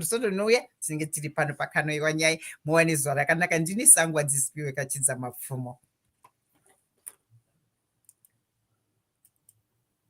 Speaker 1: Sondo rinouya tinenge tiri pano pakanoi wanyai. Muwane zuva rakanaka. Ndini Sangwa Dzisipiwe Kachidza Mapfumo.